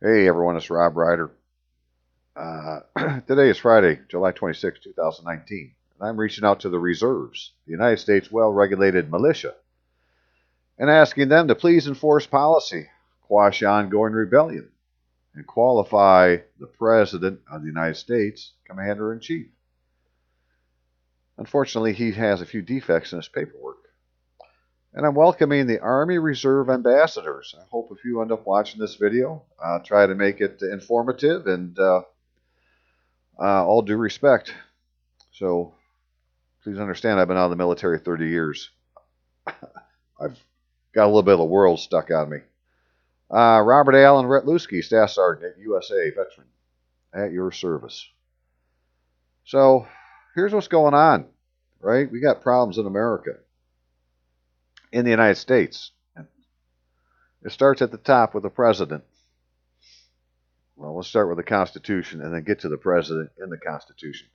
Hey everyone, it's Rob Ryder. Today is Friday, July 26, 2019, and I'm reaching out to the reserves, the United States well-regulated militia, and asking them to please enforce policy, quash ongoing rebellion, and qualify the President of the United States Commander-in-Chief. Unfortunately, he has a few defects in his paperwork. And I'm welcoming the Army Reserve Ambassadors. I hope if you end up watching this video, try to make it informative and all due respect. So please understand, I've been out of the military 30 years. I've got a little bit of the world stuck on me. Robert Allen Retluski, Staff Sergeant, USA, veteran, at your service. So here's what's going on, right? We got problems in America, in the United States. It starts at the top with the president. Well, let's start with the Constitution and then get to the president in the Constitution.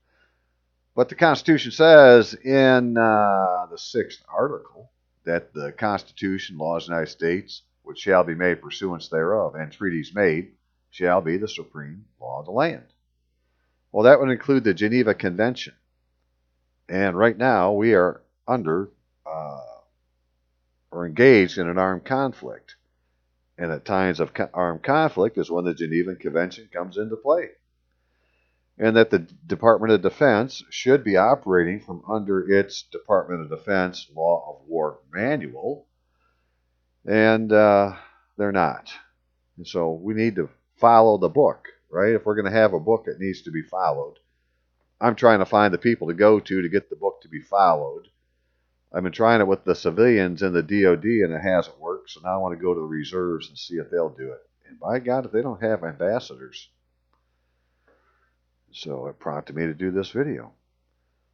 But the Constitution says in the 6th article that the Constitution, laws of the United States, which shall be made pursuance thereof, and treaties made, shall be the supreme law of the land. Well, that would include the Geneva Convention. And right now we are or engaged in an armed conflict. And at times of armed conflict is when the Geneva Convention comes into play. And that the Department of Defense should be operating from under its Department of Defense Law of War manual, and they're not. And so we need to follow the book, right? If we're going to have a book, it needs to be followed. I'm trying to find the people to go to get the book to be followed. I've been trying it with the civilians in the DOD, and it hasn't worked, so now I want to go to the reserves and see if they'll do it. And by God, if they don't have ambassadors. So it prompted me to do this video.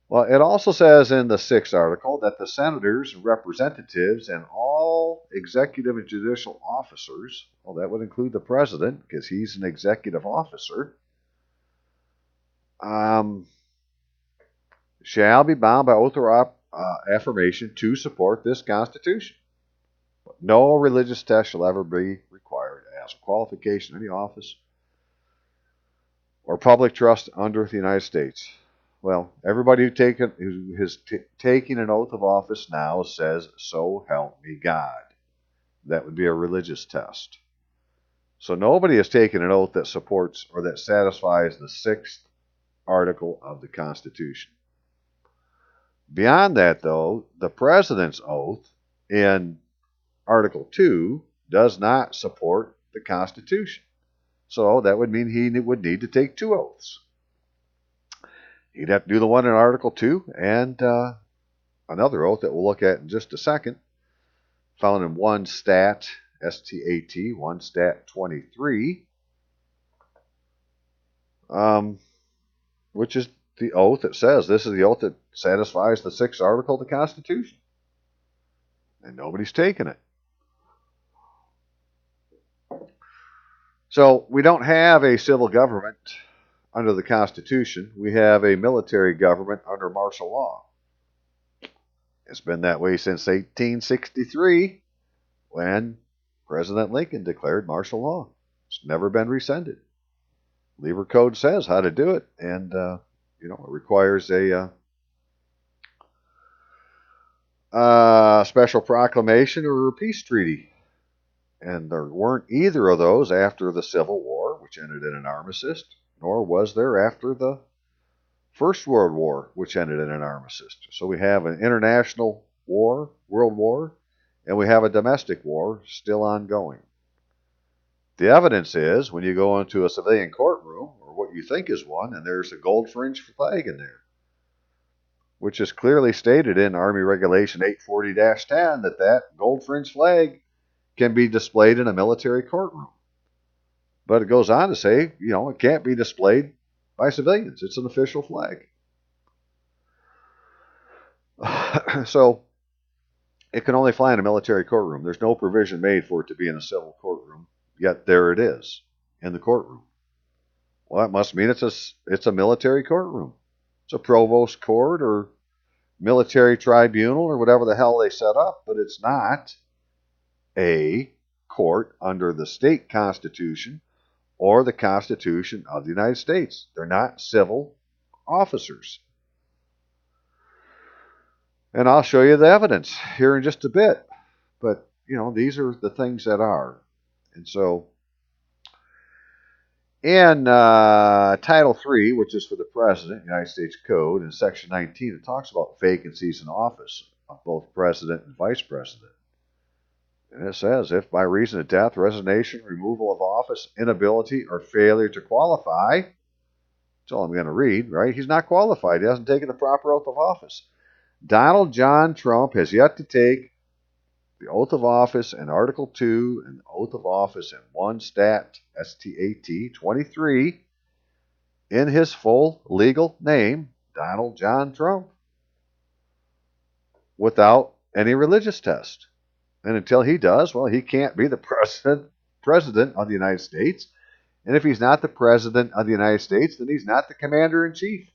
Well, it also says in the 6th article that the senators, representatives, and all executive and judicial officers, well, that would include the president because he's an executive officer, shall be bound by oath or affirmation to support this Constitution. But no religious test shall ever be required as a qualification in any office or public trust under the United States. Well, everybody who has taken an oath of office now says, "So help me God." That would be a religious test. So nobody has taken an oath that supports or that satisfies the 6th article of the Constitution. Beyond that, though, the president's oath in Article 2 does not support the Constitution. So that would mean he would need to take 2 oaths. He'd have to do the one in Article 2 and another oath that we'll look at in just a second, found in 1 Stat, S-T-A-T, 1 Stat 23, which is the oath that says this is the oath that satisfies the 6th article of the Constitution. And nobody's taken it. So we don't have a civil government under the Constitution. We have a military government under martial law. It's been that way since 1863 when President Lincoln declared martial law. It's never been rescinded. Lever Code says how to do it, and it requires a special proclamation or a peace treaty. And there weren't either of those after the Civil War, which ended in an armistice, nor was there after the First World War, which ended in an armistice. So we have an international war, world war, and we have a domestic war still ongoing. The evidence is when you go into a civilian courtroom, or what you think is one, and there's a gold fringe flag in there, which is clearly stated in Army Regulation 840-10 that gold fringe flag can be displayed in a military courtroom. But it goes on to say, it can't be displayed by civilians. It's an official flag. So it can only fly in a military courtroom. There's no provision made for it to be in a civil courtroom, yet there it is in the courtroom. Well, that must mean it's a military courtroom. It's a provost court or military tribunal or whatever the hell they set up, but it's not a court under the state constitution or the Constitution of the United States. They're not civil officers. And I'll show you the evidence here in just a bit. But, these are the things that are. And so, in Title III, which is for the President, United States Code, in Section 19, it talks about vacancies in office of both President and Vice President. And it says, if by reason of death, resignation, removal of office, inability, or failure to qualify, that's all I'm going to read, right? He's not qualified. He hasn't taken the proper oath of office. Donald John Trump has yet to take the oath of office in Article 2 and the oath of office in 1 Stat, S-T-A-T 23, in his full legal name, Donald John Trump, without any religious test. And until he does, well, he can't be the president of the United States. And if he's not the president of the United States, then he's not the commander-in-chief.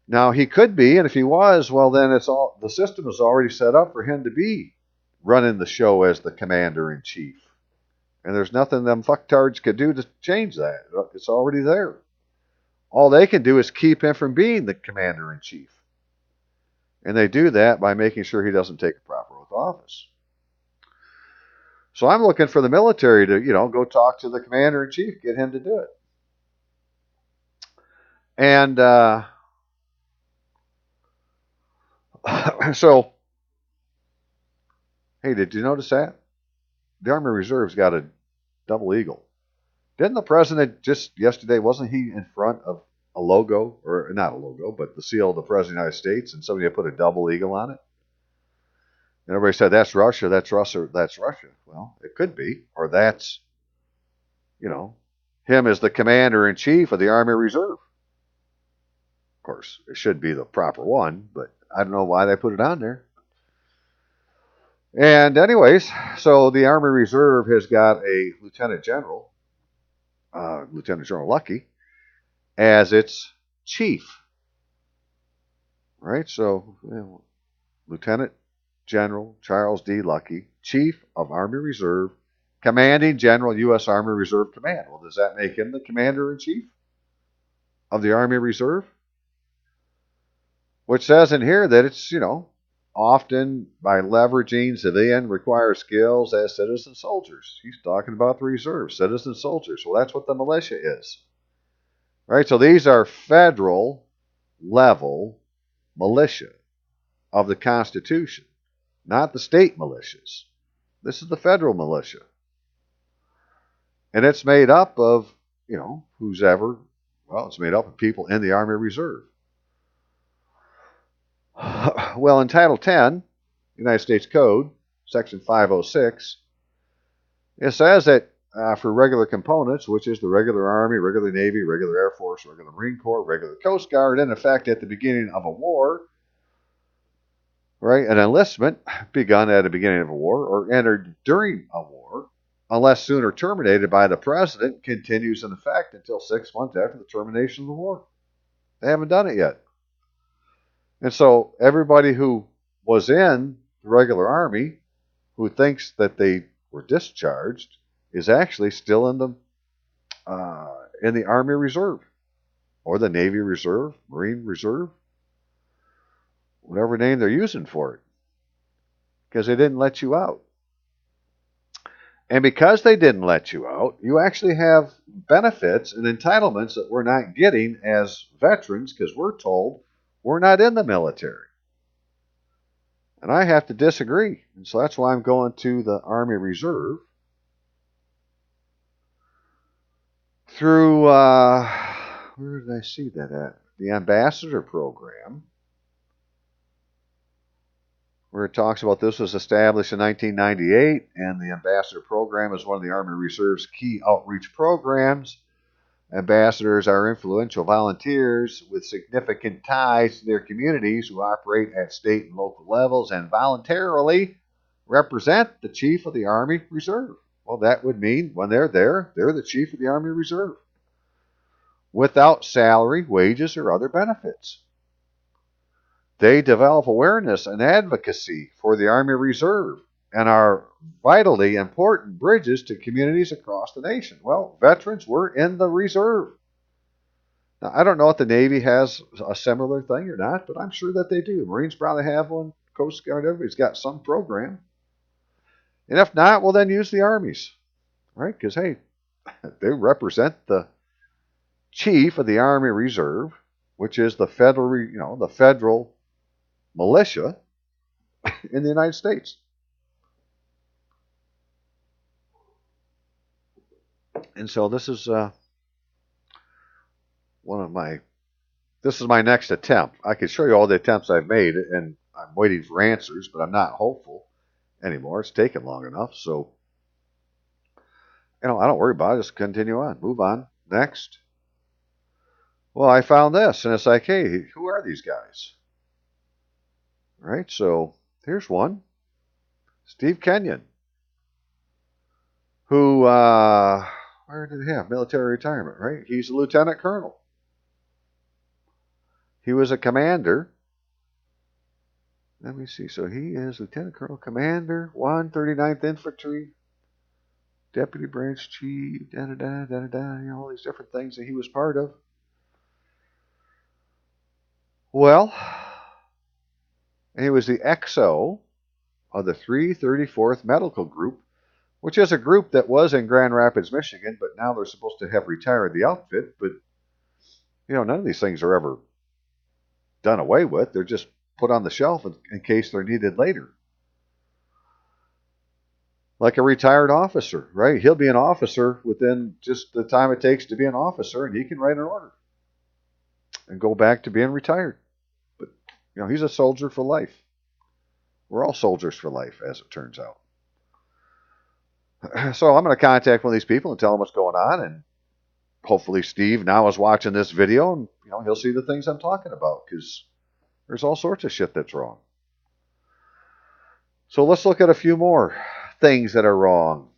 Now, he could be, and if he was, well, then the system is already set up for him to be running the show as the commander-in-chief. And there's nothing them fucktards could do to change that. It's already there. All they can do is keep him from being the commander-in-chief. And they do that by making sure he doesn't take a proper oath of office. So I'm looking for the military to, go talk to the commander-in-chief, get him to do it. And so, hey, did you notice that? The Army Reserve's got a double eagle. Didn't the president just yesterday, wasn't he in front of a logo, or not a logo, but the seal of the President of the United States, and somebody had put a double eagle on it? And everybody said, that's Russia, that's Russia, that's Russia. Well, it could be, or that's, him as the commander-in-chief of the Army Reserve. Of course, it should be the proper one, but I don't know why they put it on there. And anyways, so the Army Reserve has got a Lieutenant General Lucky, as its chief. Right? So, Lieutenant General Charles D. Lucky, Chief of Army Reserve, Commanding General, U.S. Army Reserve Command. Well, does that make him the Commander-in-Chief of the Army Reserve? Which says in here that it's, often by leveraging civilian required skills as citizen soldiers. He's talking about the reserve, citizen soldiers. Well, that's what the militia is. Right? So these are federal level militia of the Constitution, not the state militias. This is the federal militia. And it's made up of, it's made up of people in the Army Reserve. Well, in Title 10, United States Code, Section 506, it says that for regular components, which is the regular Army, regular Navy, regular Air Force, regular Marine Corps, regular Coast Guard, in effect at the beginning of a war, right, an enlistment begun at the beginning of a war or entered during a war, unless sooner terminated by the President, continues in effect until 6 months after the termination of the war. They haven't done it yet. And so everybody who was in the regular Army who thinks that they were discharged is actually still in the Army Reserve or the Navy Reserve, Marine Reserve, whatever name they're using for it, because they didn't let you out. And because they didn't let you out, you actually have benefits and entitlements that we're not getting as veterans because we're told we're not in the military. And I have to disagree. And so that's why I'm going to the Army Reserve through, where did I see that at? The Ambassador Program, where it talks about this was established in 1998, and the Ambassador Program is one of the Army Reserve's key outreach programs. Ambassadors are influential volunteers with significant ties to their communities who operate at state and local levels and voluntarily represent the Chief of the Army Reserve. Well, that would mean when they're there, they're the Chief of the Army Reserve without salary, wages, or other benefits. They develop awareness and advocacy for the Army Reserve and are vitally important bridges to communities across the nation. Well, veterans were in the reserve. Now, I don't know if the Navy has a similar thing or not, but I'm sure that they do. Marines probably have one. Coast Guard, everybody's got some program. And if not, well, then use the armies, right? Because, hey, they represent the chief of the Army Reserve, which is the federal, the federal militia in the United States. And so this is this is my next attempt. I could show you all the attempts I've made, and I'm waiting for answers, but I'm not hopeful anymore. It's taken long enough, so I don't worry about it. Just continue on, move on. Next. Well, I found this, and it's like, hey, who are these guys? Right. So here's one, Steve Kenyon, who where did he have military retirement? Right. He's a lieutenant colonel. He was a commander. Let me see. So he is Lieutenant Colonel Commander, 139th Infantry, Deputy Branch Chief, all these different things that he was part of. Well, he was the XO of the 334th Medical Group, which is a group that was in Grand Rapids, Michigan, but now they're supposed to have retired the outfit. But, none of these things are ever done away with. They're just put on the shelf in case they're needed later. Like a retired officer, right? He'll be an officer within just the time it takes to be an officer, and he can write an order and go back to being retired. But, he's a soldier for life. We're all soldiers for life, as it turns out. So I'm going to contact one of these people and tell them what's going on, and hopefully Steve now is watching this video, and he'll see the things I'm talking about, because there's all sorts of shit that's wrong. So let's look at a few more things that are wrong.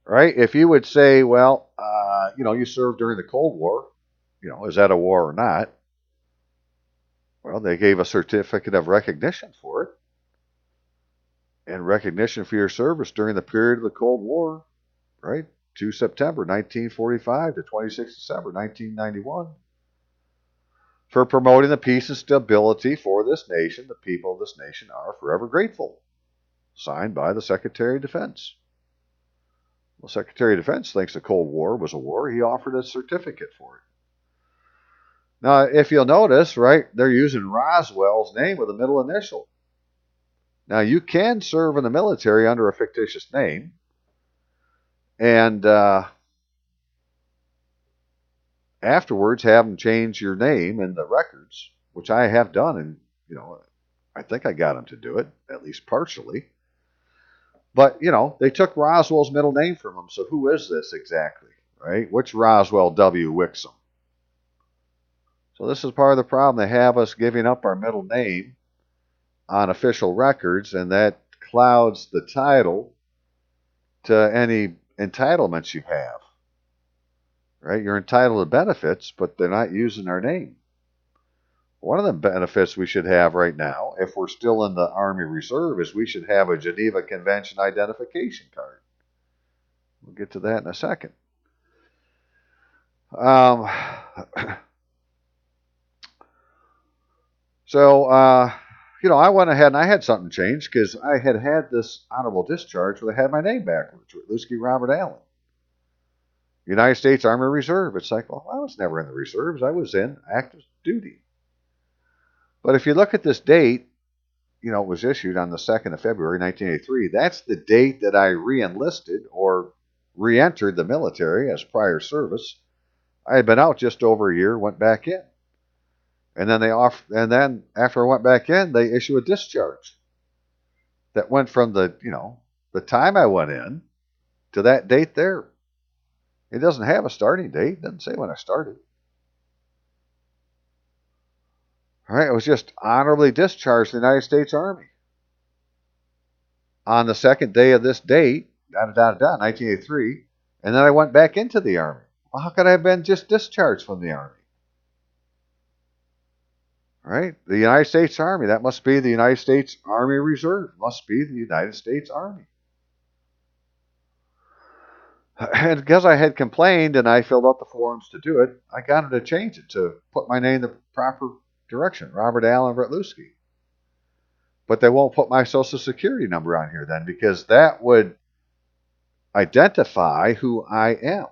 Right? If you would say, well, you served during the Cold War, is that a war or not? Well, they gave a certificate of recognition for it. And recognition for your service during the period of the Cold War, right? 2 September 1945 to 26 December 1991. For promoting the peace and stability for this nation, the people of this nation are forever grateful. Signed by the Secretary of Defense. Well, Secretary of Defense thinks the Cold War was a war. He offered a certificate for it. Now, if you'll notice, right, they're using Roswell's name with a middle initial. Now, you can serve in the military under a fictitious name, and afterwards have them change your name in the records, which I have done, and I think I got them to do it, at least partially. But, they took Roswell's middle name from him, so who is this exactly, right? Which Roswell W. Wixom? So this is part of the problem. They have us giving up our middle name on official records, and that clouds the title to any entitlements you have, right? You're entitled to benefits, but they're not using our name. One of the benefits we should have right now, if we're still in the Army Reserve, is we should have a Geneva Convention identification card. We'll get to that in a second. So, I went ahead and I had something changed because I had this honorable discharge where they had my name backwards, Lusky Robert Allen. United States Army Reserve. It's like, well, I was never in the reserves. I was in active duty. But if you look at this date, it was issued on the 2nd of February, 1983. That's the date that I re-enlisted or re-entered the military as prior service. I had been out just over a year, went back in. And then after I went back in, they issue a discharge that went from the time I went in to that date there. It doesn't have a starting date. It doesn't say when I started. All right, I was just honorably discharged from the United States Army on the second day of this date, 1983, and then I went back into the Army. Well, how could I have been just discharged from the Army? Right? The United States Army, that must be the United States Army Reserve, must be the United States Army. And because I had complained and I filled out the forms to do it, I got them to change it to put my name in the proper direction, Robert Allen Retluski. But they won't put my social security number on here then because that would identify who I am.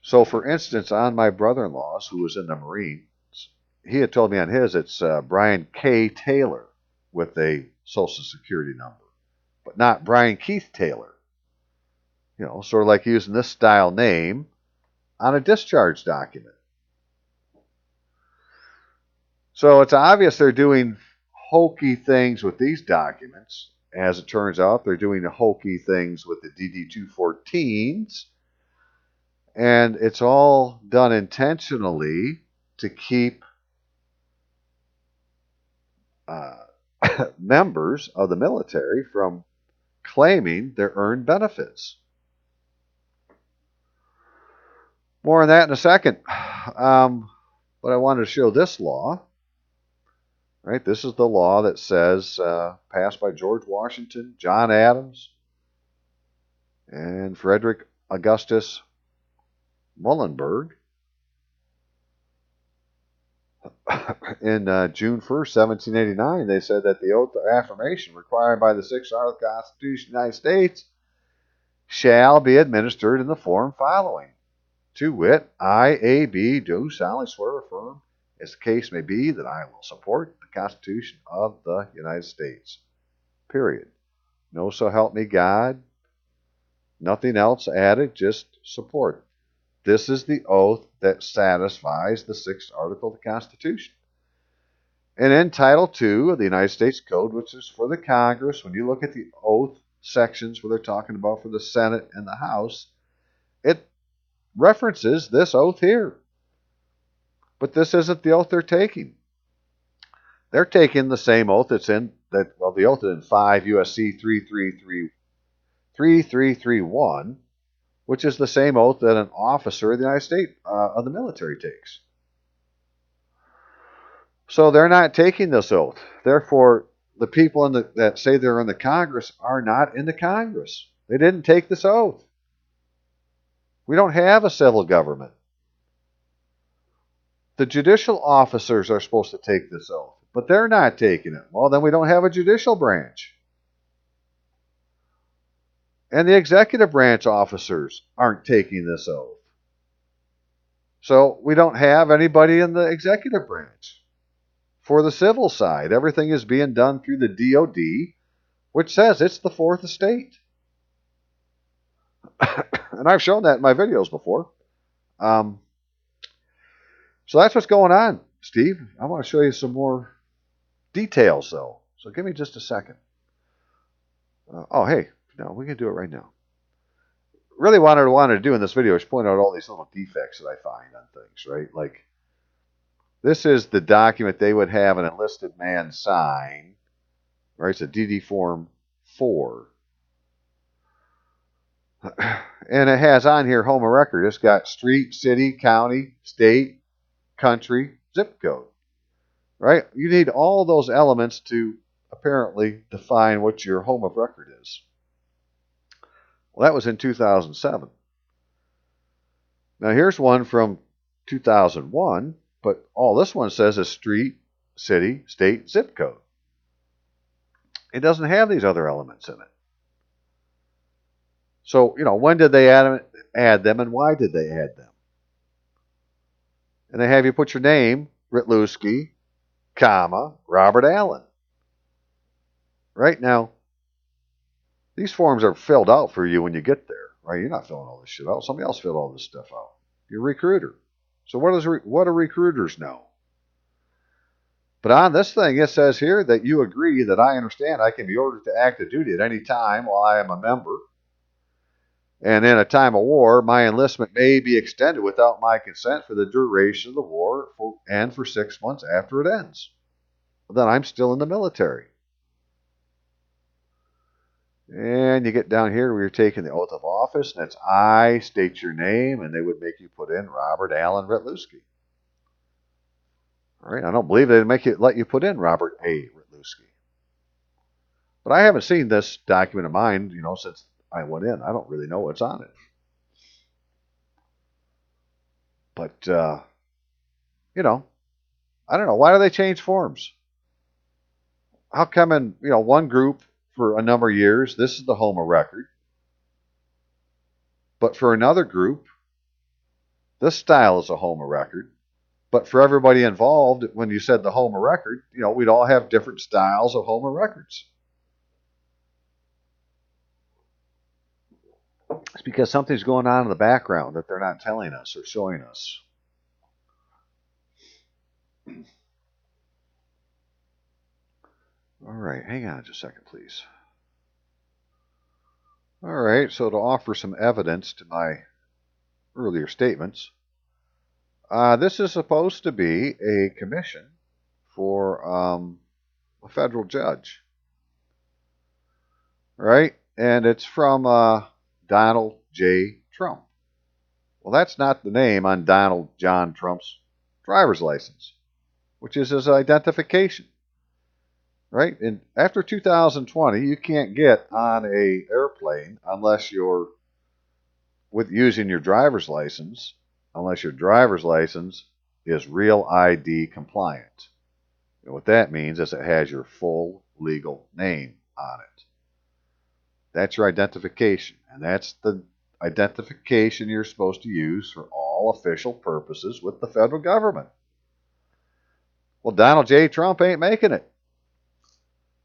So, for instance, on my brother-in-law's, who was in the Marines, he had told me on his it's Brian K. Taylor with a social security number, but not Brian Keith Taylor. You know, sort of like using this style name on a discharge document. So it's obvious they're doing hokey things with these documents. As it turns out, they're doing the hokey things with the DD-214s. And it's all done intentionally to keep members of the military from claiming their earned benefits. More on that in a second. But I wanted to show this law. Right, this is the law that says, passed by George Washington, John Adams, and Frederick Augustus Muhlenberg in June 1st, 1789. They said that the oath of affirmation required by the 6th Article of the Constitution of the United States shall be administered in the form following. To wit, I, A, B, do solemnly swear or affirm, as the case may be, that I will support the Constitution of the United States. Period. No, so help me God. Nothing else added, just support. This is the oath that satisfies the 6th Article of the Constitution. And in Title II of the United States Code, which is for the Congress, when you look at the oath sections where they're talking about for the Senate and the House, it references this oath here. But this isn't the oath they're taking. They're taking the same oath that's in that. Well, the oath is in 5 U.S.C. 3331, which is the same oath that an officer of the United States of the military takes. So they're not taking this oath. Therefore, the people that say they're in the Congress are not in the Congress. They didn't take this oath. We don't have a civil government. The judicial officers are supposed to take this oath, but they're not taking it. Well, then we don't have a judicial branch. And the executive branch officers aren't taking this oath. So we don't have anybody in the executive branch. For the civil side, everything is being done through the DOD, which says it's the fourth estate. And I've shown that in my videos before. So that's what's going on, Steve. I want to show you some more details, though. So give me just a second. Oh, hey, no, we can do it right now. Really what I wanted to do in this video is point out all these little defects that I find on things, right? Like, this is the document they would have an enlisted man sign, right? It's a DD Form 4. And it has on here home of record. It's got street, city, county, state, country, zip code, right? You need all those elements to apparently define what your home of record is. Well, that was in 2007. Now here's one from 2001, but all this one says is street, city, state, zip code. It doesn't have these other elements in it. So, when did they add them and why did they add them? And they have you put your name, Retluski, comma, Robert Allen. Right now, these forms are filled out for you when you get there, right? You're not filling all this shit out. Somebody else filled all this stuff out. You're a recruiter. So what do recruiters know? But on this thing, it says here that you agree that I understand I can be ordered to active duty at any time while I am a member. And in a time of war, my enlistment may be extended without my consent for the duration of the war and for 6 months after it ends. Then I'm still in the military. And you get down here where you're taking the oath of office, and it's I, state your name, and they would make you put in Robert Allen Retluski. All right, I don't believe they'd let you put in Robert A. Ritluski. But I haven't seen this document of mine, since I went in. I don't really know what's on it. But, I don't know. Why do they change forms? How come in, one group for a number of years, this is the home of record. But for another group, this style is a home of record. But for everybody involved, when you said the home of record, we'd all have different styles of home of records. It's because something's going on in the background that they're not telling us or showing us. All right, hang on just a second, please. All right, so to offer some evidence to my earlier statements, this is supposed to be a commission for a federal judge, right? And it's from Donald J. Trump. Well, that's not the name on Donald John Trump's driver's license, which is his identification, right? And after 2020, you can't get on a airplane unless you're using your driver's license, unless your driver's license is Real ID compliant. And what that means is it has your full legal name on it. That's your identification, and that's the identification you're supposed to use for all official purposes with the federal government. Well, Donald J. Trump ain't making it,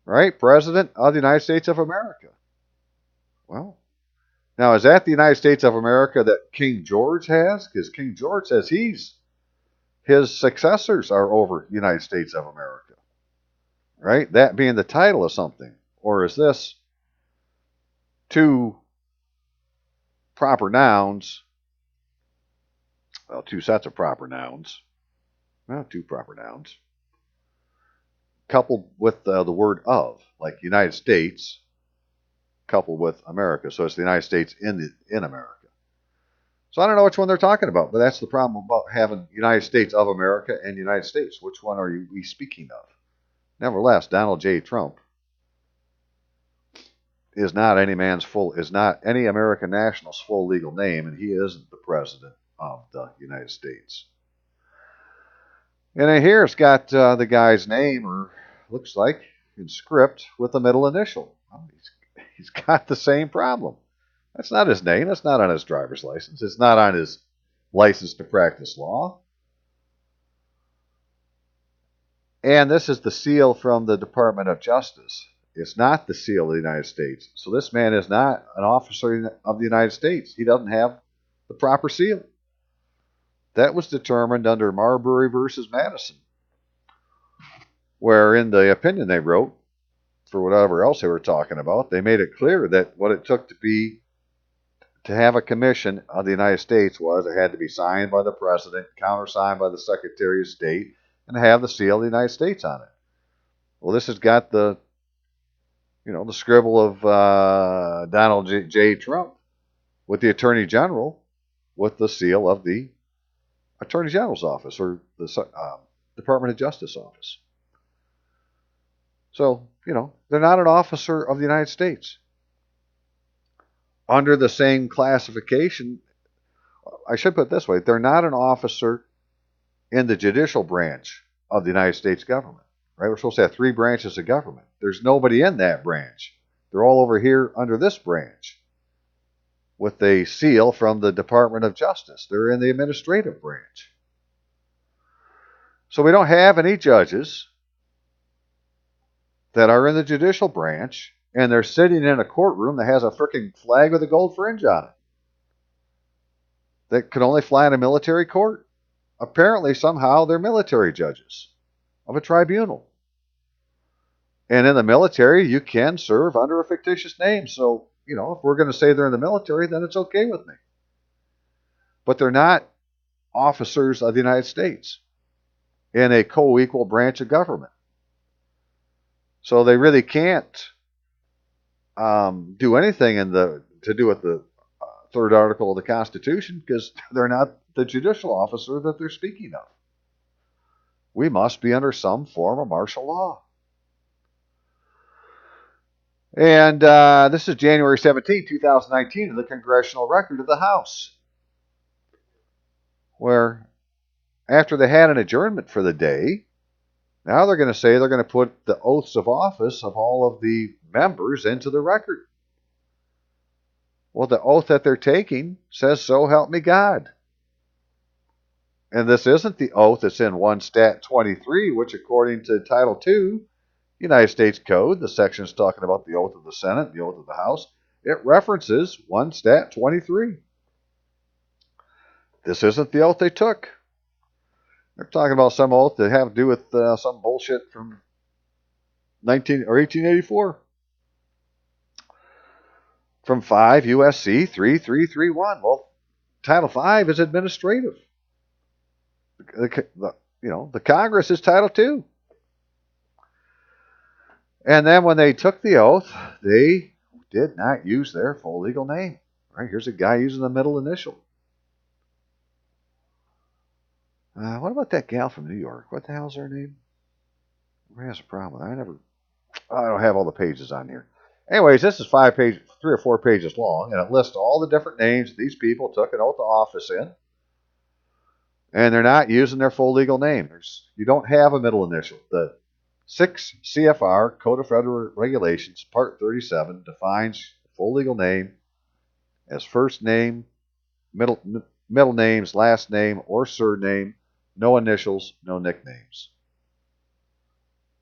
right? President of the United States of America. Well, now is that the United States of America that King George has? Because King George says his successors are over the United States of America, right? That being the title of something. Or is this two proper nouns, well, two sets of proper nouns, well, two proper nouns, coupled with the word of, like United States, coupled with America. So it's the United States in America. So I don't know which one they're talking about, but that's the problem about having United States of America and United States. Which one are we speaking of? Nevertheless, Donald J. Trump is not any American national's full legal name, and he isn't the president of the United States. And in here it's got the guy's name, or looks like, in script with the middle initial. Well, he's got the same problem. That's not his name. That's not on his driver's license. It's not on his license to practice law. And this is the seal from the Department of Justice. It's not the seal of the United States. So this man is not an officer of the United States. He doesn't have the proper seal. That was determined under Marbury versus Madison, where in the opinion they wrote, for whatever else they were talking about, they made it clear that what it took to have a commission of the United States was it had to be signed by the president, countersigned by the Secretary of State, and have the seal of the United States on it. Well, this has got the scribble of Donald J. Trump with the Attorney General with the seal of the Attorney General's office or the Department of Justice office. So, they're not an officer of the United States. Under the same classification, I should put it this way, they're not an officer in the judicial branch of the United States government. Right? We're supposed to have 3 branches of government. There's nobody in that branch. They're all over here under this branch with a seal from the Department of Justice. They're in the administrative branch. So we don't have any judges that are in the judicial branch, and they're sitting in a courtroom that has a freaking flag with a gold fringe on it that could only fly in a military court. Apparently, somehow, they're military judges of a tribunal. And in the military, you can serve under a fictitious name. So, if we're going to say they're in the military, then it's okay with me. But they're not officers of the United States in a co-equal branch of government. So they really can't do anything to do with the third article of the Constitution because they're not the judicial officer that they're speaking of. we must be under some form of martial law. And this is January 17, 2019, in the Congressional Record of the House, where after they had an adjournment for the day, now they're going to say they're going to put the oaths of office of all of the members into the record. Well, the oath that they're taking says, "So help me God." And this isn't the oath that's in 1 Stat 23, which according to Title II, United States Code, the section's talking about the oath of the Senate, the oath of the House, it references 1 Stat 23. This isn't the oath they took. They're talking about some oath that have to do with some bullshit from 1884. From 5 U.S.C. 3331. Well, Title V is administrative. The Congress is Title II. And then when they took the oath, they did not use their full legal name. Right? Here's a guy using the middle initial. What about that gal from New York? What the hell's her name? Who has a problem? I don't have all the pages on here. Anyways, this is 3 or 4 pages long, and it lists all the different names these people took an oath of office in. And they're not using their full legal name. You don't have a middle initial. The 6 CFR, Code of Federal Regulations, Part 37, defines full legal name as first name, middle names, last name, or surname, no initials, no nicknames.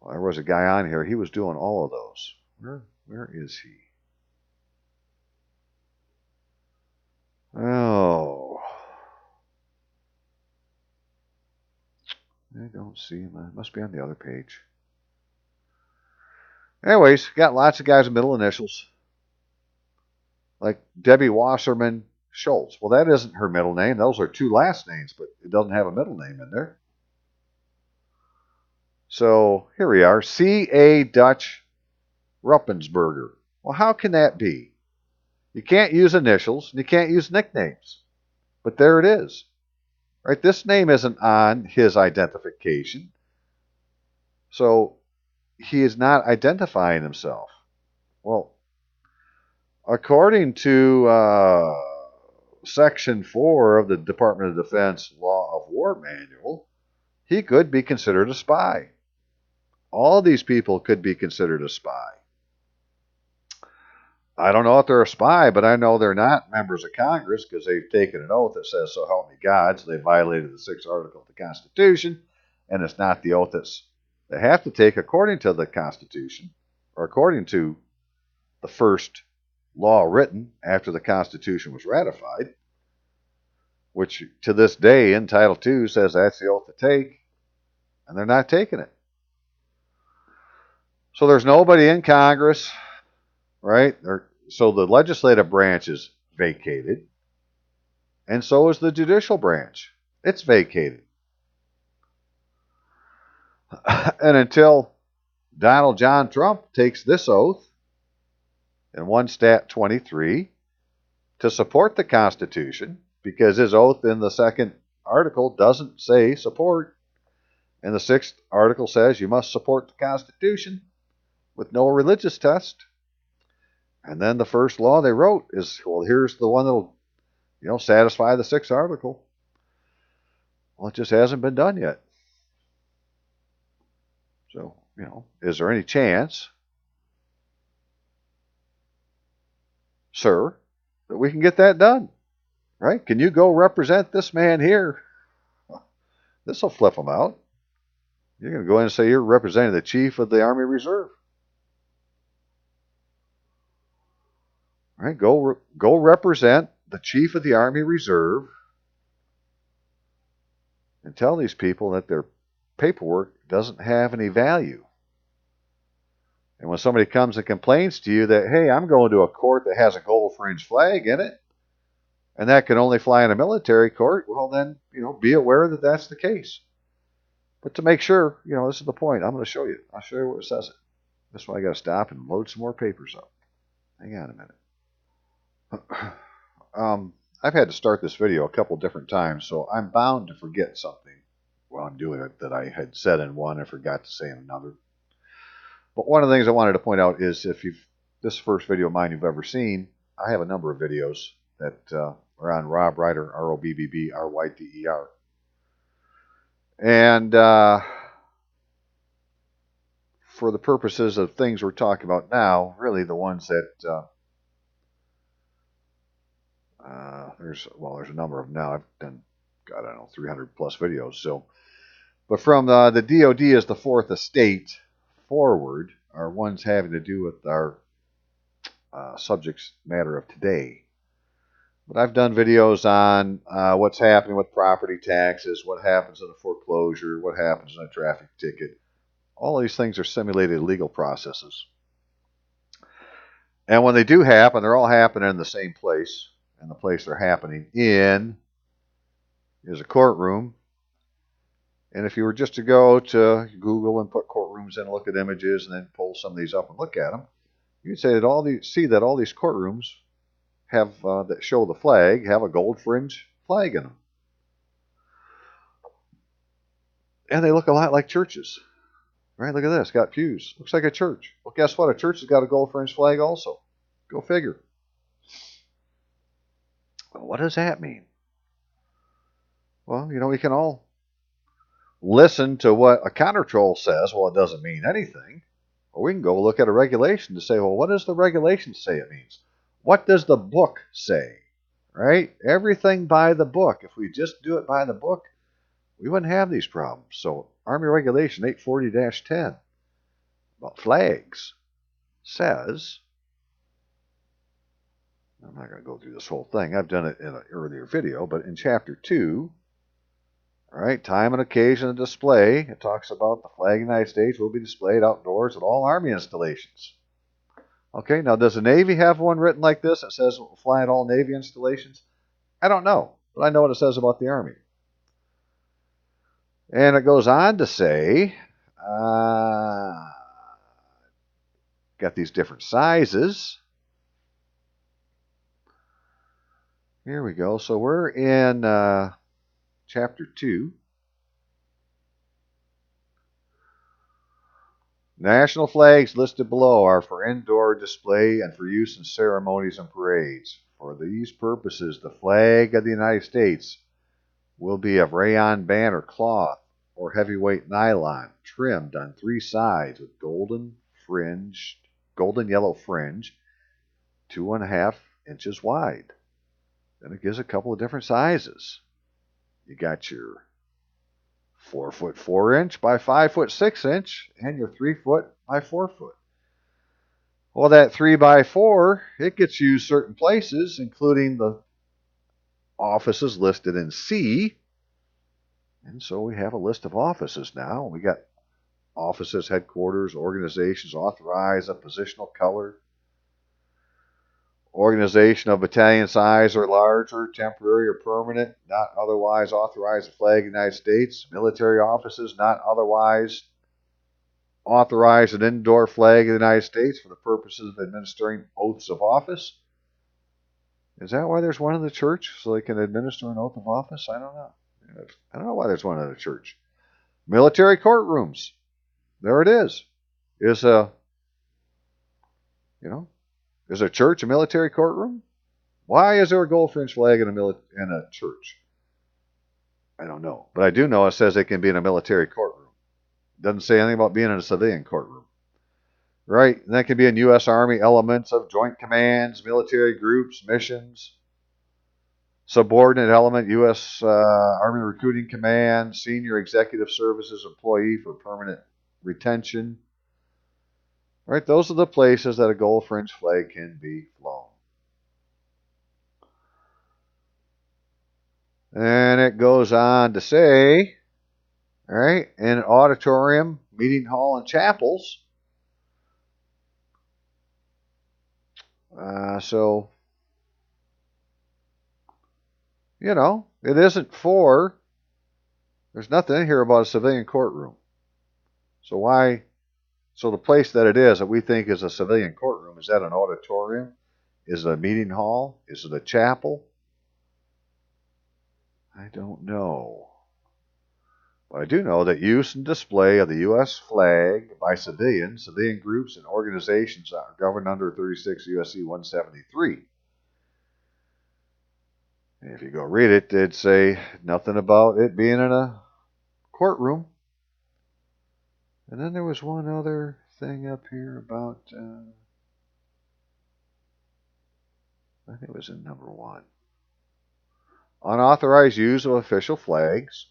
Well, there was a guy on here. He was doing all of those. Where is he? Oh. I don't see him. It must be on the other page. Anyways, got lots of guys with middle initials. Like Debbie Wasserman Schultz. Well, that isn't her middle name. Those are 2 last names, but it doesn't have a middle name in there. So here we are. C.A. Dutch Ruppensberger. Well, how can that be? You can't use initials, and you can't use nicknames. But there it is. Right? This name isn't on his identification. So he is not identifying himself. Well, according to Section 4 of the Department of Defense Law of War Manual, he could be considered a spy. All these people could be considered a spy. I don't know if they're a spy, but I know they're not members of Congress because they've taken an oath that says, "So help me God," so they violated the 6th Article of the Constitution, and it's not the oath they have to take according to the Constitution, or according to the first law written after the Constitution was ratified, which to this day in Title II says that's the oath to take, and they're not taking it. So there's nobody in Congress, right? So the legislative branch is vacated, and so is the judicial branch. It's vacated. And until Donald John Trump takes this oath in 1 Stat 23 to support the Constitution, because his oath in the 2nd article doesn't say support, and the 6th article says you must support the Constitution with no religious test. And then the first law they wrote is, well, here's the one that'll, satisfy the 6th article. Well, it just hasn't been done yet. So, is there any chance, sir, that we can get that done? Right? Can you go represent this man here? This will flip him out. You're going to go in and say you're representing the Chief of the Army Reserve. Right? Go represent the Chief of the Army Reserve and tell these people that their paperwork doesn't have any value. And when somebody comes and complains to you that, hey, I'm going to a court that has a gold fringe flag in it, and that can only fly in a military court, well then, be aware that that's the case. But to make sure, this is the point. I'm going to show you. I'll show you where it says it. That's why I got to stop and load some more papers up. Hang on a minute. I've had to start this video a couple different times, so I'm bound to forget something while I'm doing it that I had said in one and forgot to say in another. But one of the things I wanted to point out is if you've this first video of mine you've ever seen, I have a number of videos that are on Rob Ryder, ROBBBRYDER. And for the purposes of things we're talking about now, really the ones that there's a number of them now. I've done, God, I don't know, 300 plus videos. So, but from the DoD as the fourth estate forward are ones having to do with our subject matter of today. But I've done videos on what's happening with property taxes, what happens in a foreclosure, what happens in a traffic ticket. All these things are simulated legal processes. And when they do happen, they're all happening in the same place. And the place they're happening in is a courtroom. And if you were just to go to Google and put courtrooms in and look at images and then pull some of these up and look at them, you'd say that all these courtrooms have that show the flag have a gold fringe flag in them. And they look a lot like churches. Right? Look at this. Got pews. Looks like a church. Well, guess what? A church has got a gold fringe flag also. Go figure. Well, what does that mean? Well, we can all listen to what a countertroll says. Well, it doesn't mean anything. Or we can go look at a regulation to say, well, what does the regulation say it means? What does the book say? Right? Everything by the book. If we just do it by the book, we wouldn't have these problems. So Army Regulation 840-10 about flags says, I'm not going to go through this whole thing. I've done it in an earlier video, but in Chapter 2, all right, time and occasion of display, it talks about the flag of the United States will be displayed outdoors at all Army installations. Okay, now does the Navy have one written like this that says it will fly at all Navy installations? I don't know, but I know what it says about the Army. And it goes on to say, got these different sizes. Here we go. So we're in Chapter 2. National flags listed below are for indoor display and for use in ceremonies and parades. For these purposes, the flag of the United States will be of rayon band or cloth or heavyweight nylon, trimmed on 3 sides with golden yellow fringe, 2.5 inches wide. Then it gives a couple of different sizes. You got your 4 foot 4 inch by 5 foot 6 inch and your 3 foot by 4 foot. Well, that 3 by 4, it gets used certain places, including the offices listed in C. And so we have a list of offices now. We got offices, headquarters, organizations authorized of positional color, organization of battalion size or larger, temporary or permanent, not otherwise authorized to flag the United States, military offices not otherwise authorized an indoor flag of the United States for the purposes of administering oaths of office. Is that why there's one in the church, so they can administer an oath of office? I don't know. I don't know why there's one in the church. Military courtrooms. There it is. Is a church a military courtroom? Why is there a gold fringe flag in a church? I don't know. But I do know it says it can be in a military courtroom. It doesn't say anything about being in a civilian courtroom. Right? And that can be in U.S. Army elements of joint commands, military groups, missions, subordinate element, U.S. Army Recruiting Command, senior executive services employee for permanent retention. Right? Those are the places that a gold fringe flag can be flown. And it goes on to say, all right, in an auditorium, meeting hall, and chapels. So, it isn't for, there's nothing in here about a civilian courtroom. So the place that it is that we think is a civilian courtroom, is that an auditorium? Is it a meeting hall? Is it a chapel? I don't know. But I do know that use and display of the U.S. flag by civilian groups, and organizations are governed under 36 U.S.C. 173. And if you go read it, it'd say nothing about it being in a courtroom. And then there was one other thing up here about, I think it was in number 1. Unauthorized use of official flags.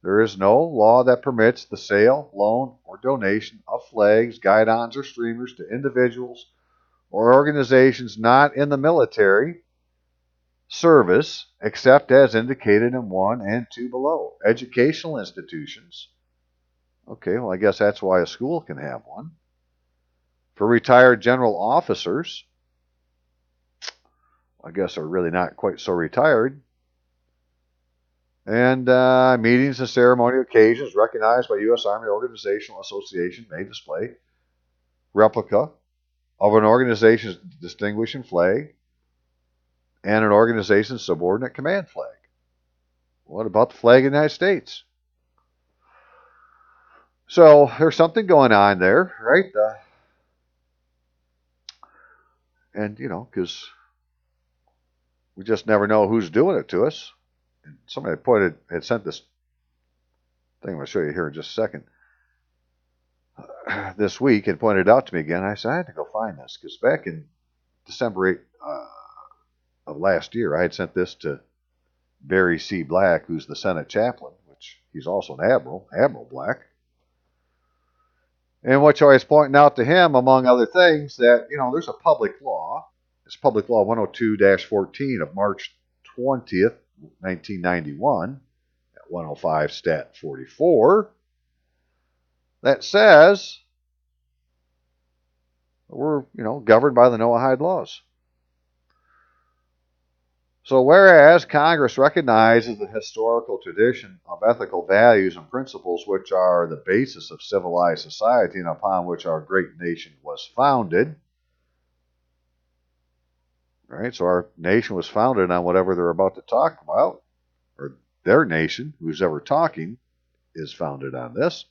There is no law that permits the sale, loan, or donation of flags, guidons, or streamers to individuals or organizations not in the military service, except as indicated in 1 and 2 below. Educational institutions. Okay, well, I guess that's why a school can have one. For retired general officers, I guess are really not quite so retired. And meetings and ceremonial occasions recognized by U.S. Army Organizational Association may display replica of an organization's distinguishing flag and an organization's subordinate command flag. What about the flag of the United States? So there's something going on there, right? And, because we just never know who's doing it to us. And somebody had sent this thing I'm going to show you here in just a second. This week and pointed out to me again. I said, I had to go find this because back in December 8th of last year, I had sent this to Barry C. Black, who's the Senate chaplain, which he's also an admiral, Admiral Black. And which I was pointing out to him, among other things, that, there's a public law. It's Public Law 102-14 of March 20th, 1991, at 105 Stat 44, that says we're, governed by the Noahide laws. So whereas Congress recognizes the historical tradition of ethical values and principles which are the basis of civilized society and upon which our great nation was founded, right? So our nation was founded on whatever they're about to talk about, or their nation, who's ever talking, is founded on this.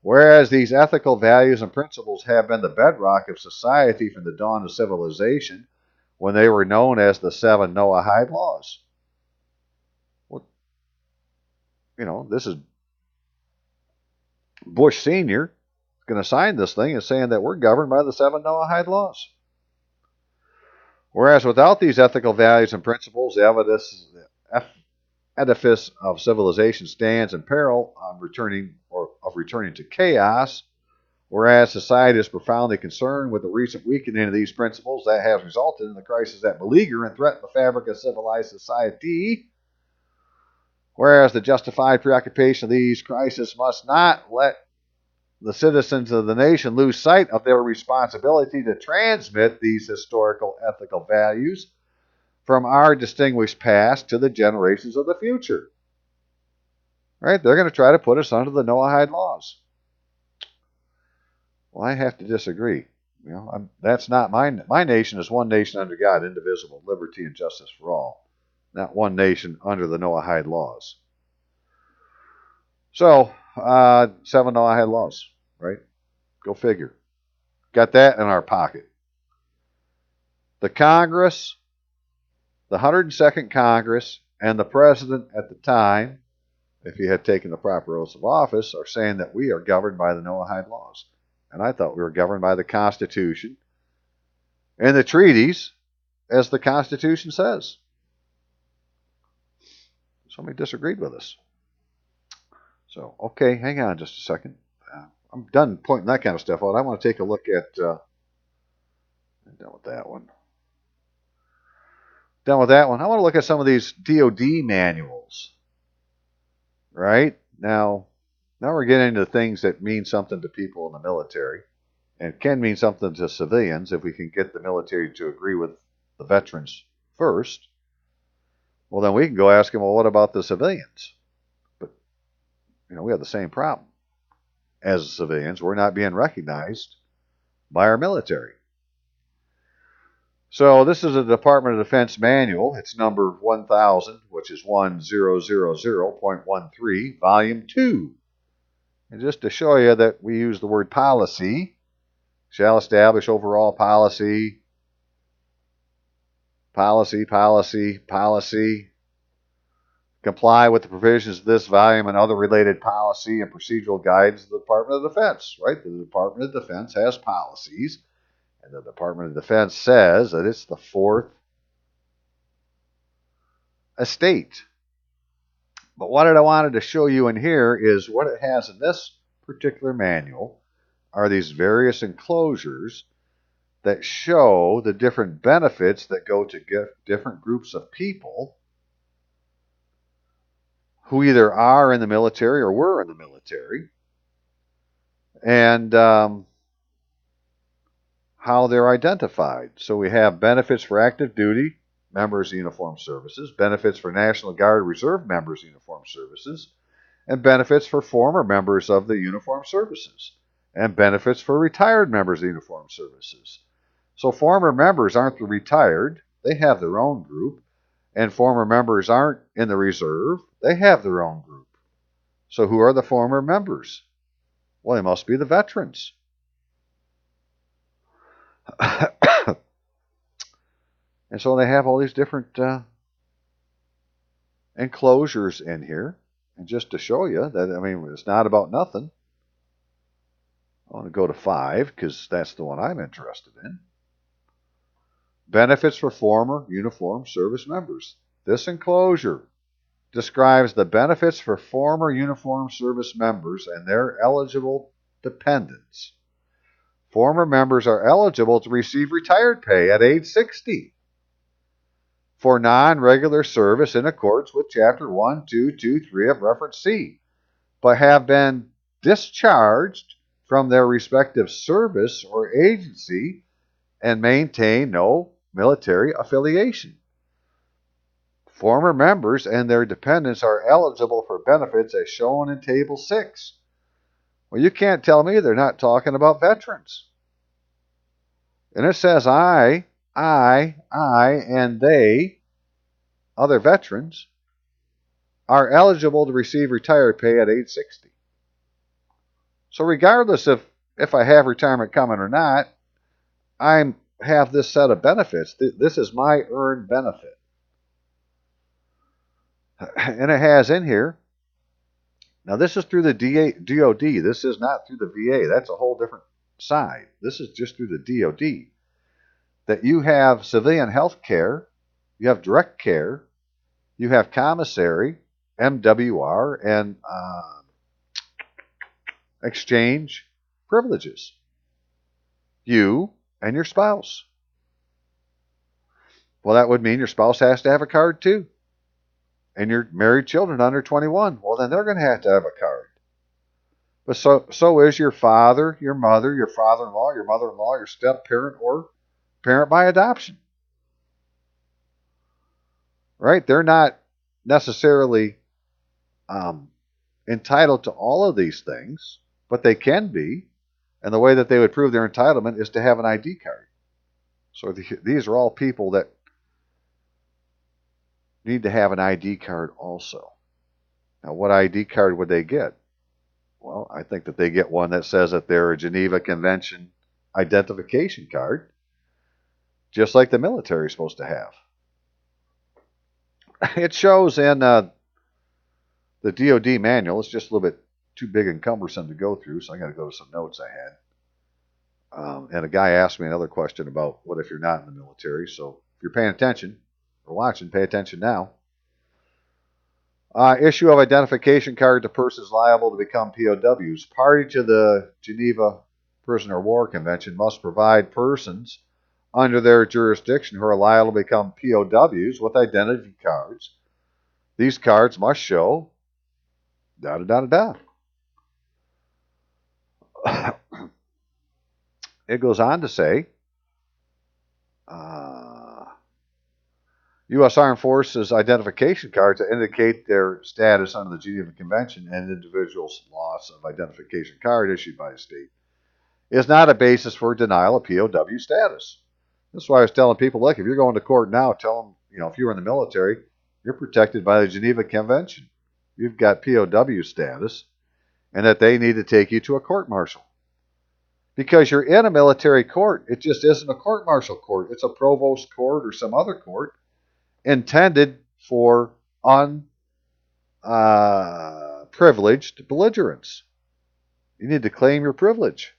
Whereas these ethical values and principles have been the bedrock of society from the dawn of civilization, when they were known as the 7 Noahide laws. Well, this is Bush Sr. going to sign this thing and saying that we're governed by the 7 Noahide laws. Whereas without these ethical values and principles, the edifice of civilization stands in peril of returning to chaos. Whereas society is profoundly concerned with the recent weakening of these principles that has resulted in the crisis that beleaguer and threaten the fabric of civilized society. Whereas the justified preoccupation of these crises must not let the citizens of the nation lose sight of their responsibility to transmit these historical ethical values from our distinguished past to the generations of the future. Right? They're going to try to put us under the Noahide laws. Well, I have to disagree. That's not my nation is one nation under God, indivisible, liberty and justice for all. Not one nation under the Noahide laws. So, 7 Noahide laws, right? Go figure. Got that in our pocket. The Congress, the 102nd Congress, and the President at the time, if he had taken the proper oaths of office, are saying that we are governed by the Noahide laws. And I thought we were governed by the Constitution and the treaties, as the Constitution says. Somebody disagreed with us. So, okay, hang on just a second. I'm done pointing that kind of stuff out. I want to take a look at... I'm done with that one. I want to look at some of these DOD manuals. Right? Now we're getting into things that mean something to people in the military and can mean something to civilians if we can get the military to agree with the veterans first. Well, then we can go ask them, well, what about the civilians? But, we have the same problem. As civilians, we're not being recognized by our military. So this is a Department of Defense manual. It's number 1000, which is 1000.13, Volume 2. And just to show you that we use the word policy, shall establish overall policy, policy, comply with the provisions of this volume and other related policy and procedural guides of the Department of Defense, right? The Department of Defense has policies, and the Department of Defense says that it's the fourth estate. But what I wanted to show you in here is what it has in this particular manual are these various enclosures that show the different benefits that go to different groups of people who either are in the military or were in the military, and how they're identified. So we have benefits for active duty members of uniformed services, benefits for National Guard Reserve members of uniformed services, and benefits for former members of the uniformed services, and benefits for retired members of uniformed services. So former members aren't the retired, they have their own group, and former members aren't in the reserve, they have their own group. So who are the former members? Well, they must be the veterans. And so they have all these different enclosures in here. And just to show you that, I mean, it's not about nothing. I want to go to 5 because that's the one I'm interested in. Benefits for former uniformed service members. This enclosure describes the benefits for former uniformed service members and their eligible dependents. Former members are eligible to receive retired pay at age 60 for non-regular service in accordance with Chapter 1, 2, 2, 3 of Reference C, but have been discharged from their respective service or agency and maintain no military affiliation. Former members and their dependents are eligible for benefits as shown in Table 6. Well, you can't tell me they're not talking about veterans. And it says I, and they, other veterans, are eligible to receive retired pay at age 60. So regardless of if I have retirement coming or not, I have this set of benefits. This is my earned benefit. And it has in here, now this is through the DOD. This is not through the VA. That's a whole different side. This is just through the DOD. That you have civilian health care, you have direct care, you have commissary, MWR, and exchange privileges. You and your spouse. Well, that would mean your spouse has to have a card too. And your married children under 21, well, then they're going to have a card. But so is your father, your mother, your father-in-law, your mother-in-law, your step-parent, or parent by adoption. Right? They're not necessarily entitled to all of these things, but they can be. And the way that they would prove their entitlement is to have an ID card. So these are all people that need to have an ID card also. Now, what ID card would they get? Well, I think that they get one that says that they're a Geneva Convention identification card, just like the military is supposed to have. It shows in the DOD manual. It's just a little bit too big and cumbersome to go through, so I got to go to some notes I had. And a guy asked me another question about what if you're not in the military. So if you're paying attention or watching, pay attention now. Issue of identification card to persons liable to become POWs. Party to the Geneva Prisoner of War Convention must provide persons under their jurisdiction who are liable to become POWs with identity cards. These cards must show da-da-da-da-da. It goes on to say, U.S. Armed Forces identification cards that indicate their status under the Geneva Convention and individuals' loss of identification card issued by a state is not a basis for denial of POW status. That's why I was telling people, look, if you're going to court now, tell them, if you were in the military, you're protected by the Geneva Convention. You've got POW status. and that they need to take you to a court-martial. Because you're in a military court. It just isn't a court-martial court. It's a provost court or some other court intended for unprivileged belligerents. You need to claim your privilege.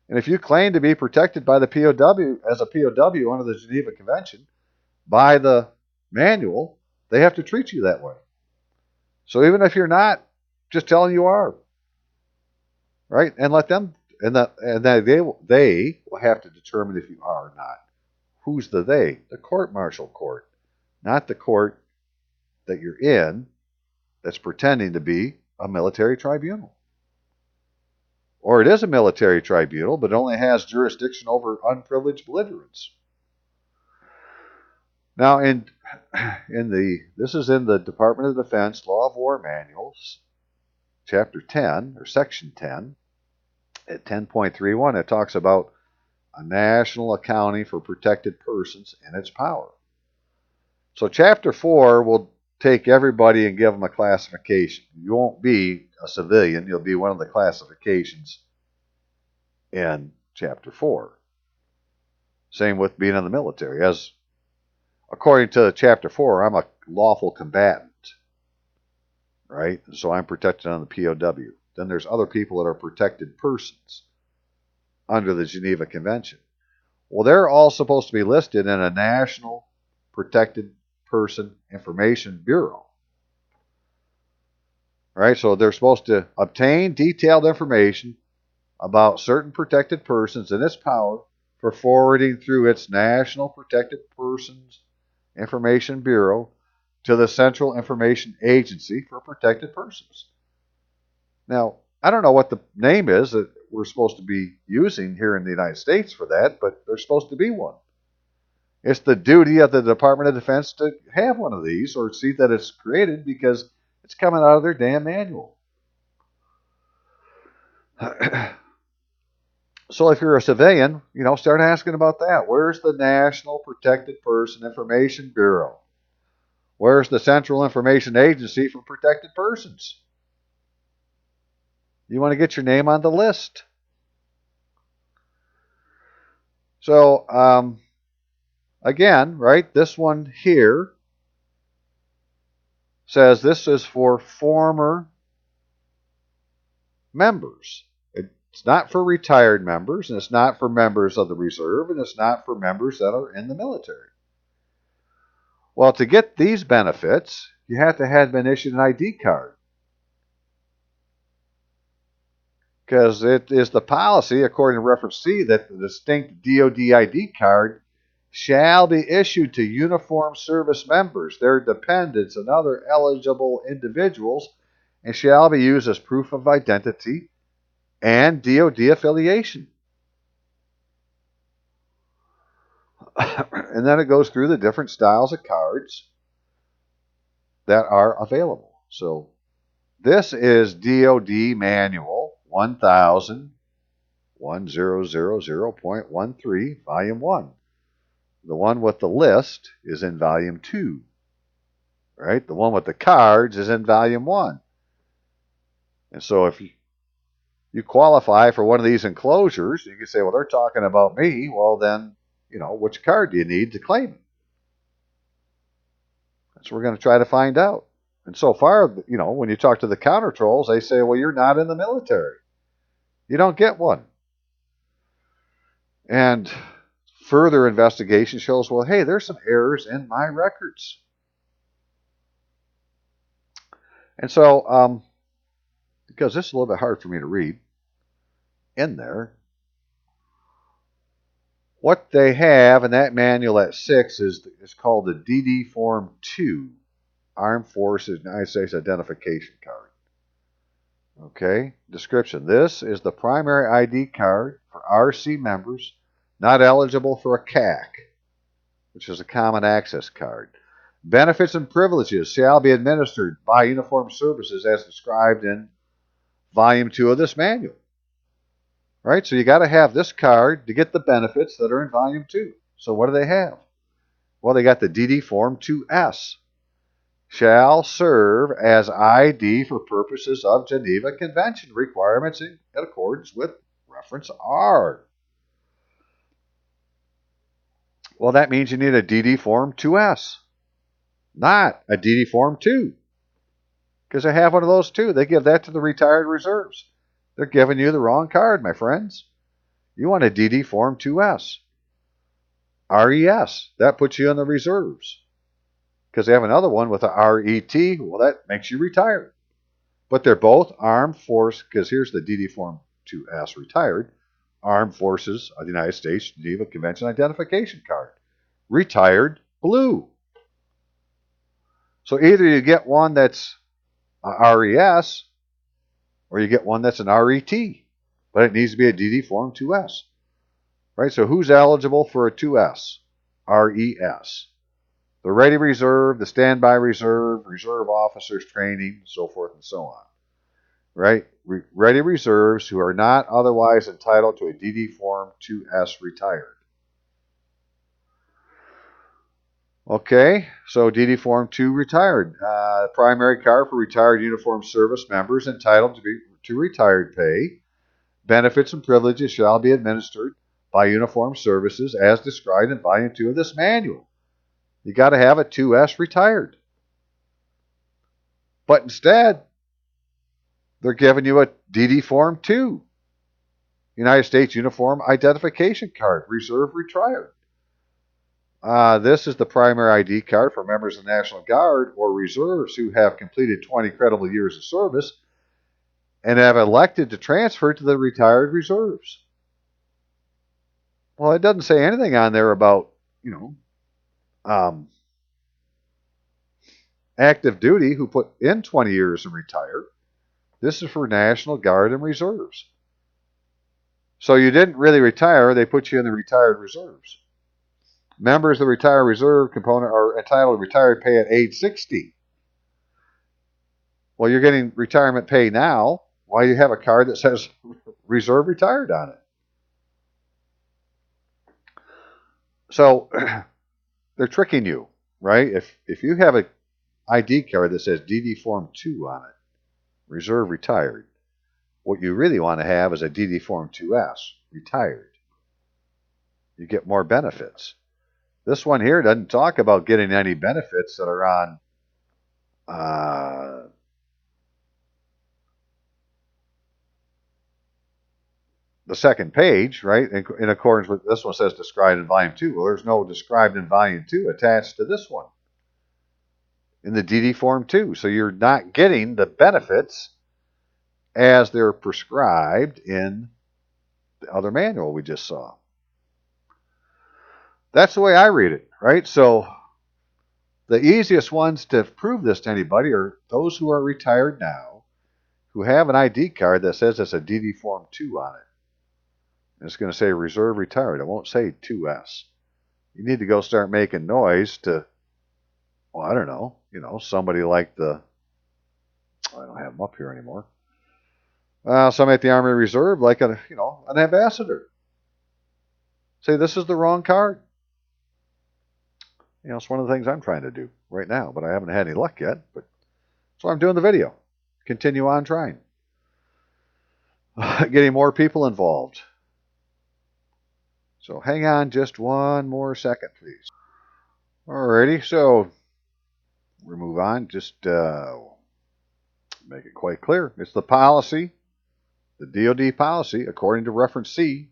And if you claim to be protected by the POW as a POW under the Geneva Convention, by the manual, they have to treat you that way. So even if you're not, just tell them you are. Right? And let them, and they will have to determine if you are or not. Who's the they? The court-martial court. Not the court that you're in that's pretending to be a military tribunal. Or it is a military tribunal, but only has jurisdiction over unprivileged belligerents. Now, this is in the Department of Defense Law of War Manuals, Chapter 10, or Section 10, at 10.31, it talks about a national accounting for protected persons and its power. So Chapter 4 will take everybody and give them a classification. You won't be a civilian. You'll be one of the classifications in Chapter 4. Same with being in the military. As according to Chapter 4, I'm a lawful combatant. Right? So I'm protected on the POW. Then there's other people that are protected persons under the Geneva Convention. Well, they're all supposed to be listed in a National Protected Person Information Bureau. Right? So they're supposed to obtain detailed information about certain protected persons and its power for forwarding through its National Protected Persons Information Bureau to the Central Information Agency for Protected Persons. Now, I don't know what the name is that we're supposed to be using here in the United States for that, but there's supposed to be one. It's the duty of the Department of Defense to have one of these or see that it's created because it's coming out of their damn manual. So if you're a civilian, start asking about that. Where's the National Protected Person Information Bureau? Where's the Central Information Agency for Protected Persons? You want to get your name on the list. So, again, right, this one here says this is for former members. It's not for retired members, and it's not for members of the reserve, and it's not for members that are in the military. Well, to get these benefits, you have to have been issued an ID card. Because it is the policy, according to reference C, that the distinct DoD ID card shall be issued to uniformed service members, their dependents, and other eligible individuals, and shall be used as proof of identity and DoD affiliation. And then it goes through the different styles of cards that are available. So this is DoD Manual 1000.13, Volume 1. The one with the list is in Volume 2. Right? The one with the cards is in Volume 1. And so if you qualify for one of these enclosures, you can say, well, they're talking about me. Well, then, which card do you need to claim it? That's what we're going to try to find out. And so far, when you talk to the counter trolls, they say, well, you're not in the military. You don't get one. And further investigation shows, well, hey, there's some errors in my records. And so, because this is a little bit hard for me to read in there, what they have in that manual at 6 is called the DD Form 2, Armed Forces United States Identification Card. Okay, description. This is the primary ID card for RC members not eligible for a CAC, which is a Common Access Card. Benefits and privileges shall be administered by uniformed services as described in Volume 2 of this manual. Right? So you got to have this card to get the benefits that are in Volume 2. So what do they have? Well, they got the DD Form 2S. shall serve as ID for purposes of Geneva Convention requirements in accordance with reference R. Well, that means you need a DD Form 2S, not a DD Form 2. Because they have one of those too. They give that to the retired reserves. They're giving you the wrong card, my friends. You want a DD Form 2S. RES, that puts you in the reserves. Because they have another one with a RET, well, that makes you retired. But they're both armed force, because here's the DD Form 2S retired, Armed Forces of the United States Geneva Convention Identification Card. Retired blue. So either you get one that's a RES, or you get one that's an RET. But it needs to be a DD Form 2S. Right? So who's eligible for a 2S? RES. The Ready Reserve, the Standby Reserve, Reserve Officers Training, so forth and so on. Right? Ready Reserves who are not otherwise entitled to a DD Form 2S retired. Okay, so DD Form 2 retired. Primary card for retired uniformed service members entitled to retired pay. Benefits and privileges shall be administered by uniformed services as described in Volume 2 of this manual. You got to have a 2S retired. But instead, they're giving you a DD Form 2. United States Uniform Identification Card, Reserve Retired. This is the primary ID card for members of the National Guard or reserves who have completed 20 credible years of service and have elected to transfer to the retired reserves. Well, it doesn't say anything on there about, active duty who put in 20 years and retire. This is for National Guard and reserves. So you didn't really retire, they put you in the retired reserves. Members of the retired reserve component are entitled to retired pay at age 60. Well, you're getting retirement pay now. Why do you have a card that says reserve retired on it? So they're tricking you, right? If you have an ID card that says DD Form 2 on it, reserve retired, what you really want to have is a DD Form 2S, retired. You get more benefits. This one here doesn't talk about getting any benefits that are on the second page, right? In accordance with this one says described in Volume 2. Well, there's no described in Volume 2 attached to this one in the DD Form 2. So you're not getting the benefits as they're prescribed in the other manual we just saw. That's the way I read it, right? So the easiest ones to prove this to anybody are those who are retired now, who have an ID card that says it's a DD Form 2 on it. And it's going to say Reserve Retired. It won't say 2S. You need to go start making noise to, well, I don't know, somebody like I don't have them up here anymore. Somebody at the Army Reserve, like an ambassador. Say, this is the wrong card. It's one of the things I'm trying to do right now, but I haven't had any luck yet. But that's why I'm doing the video. Continue on trying. Getting more people involved. So hang on just one more second, please. Alrighty, so we'll move on. Just make it quite clear. It's the policy, the DoD policy, according to reference C,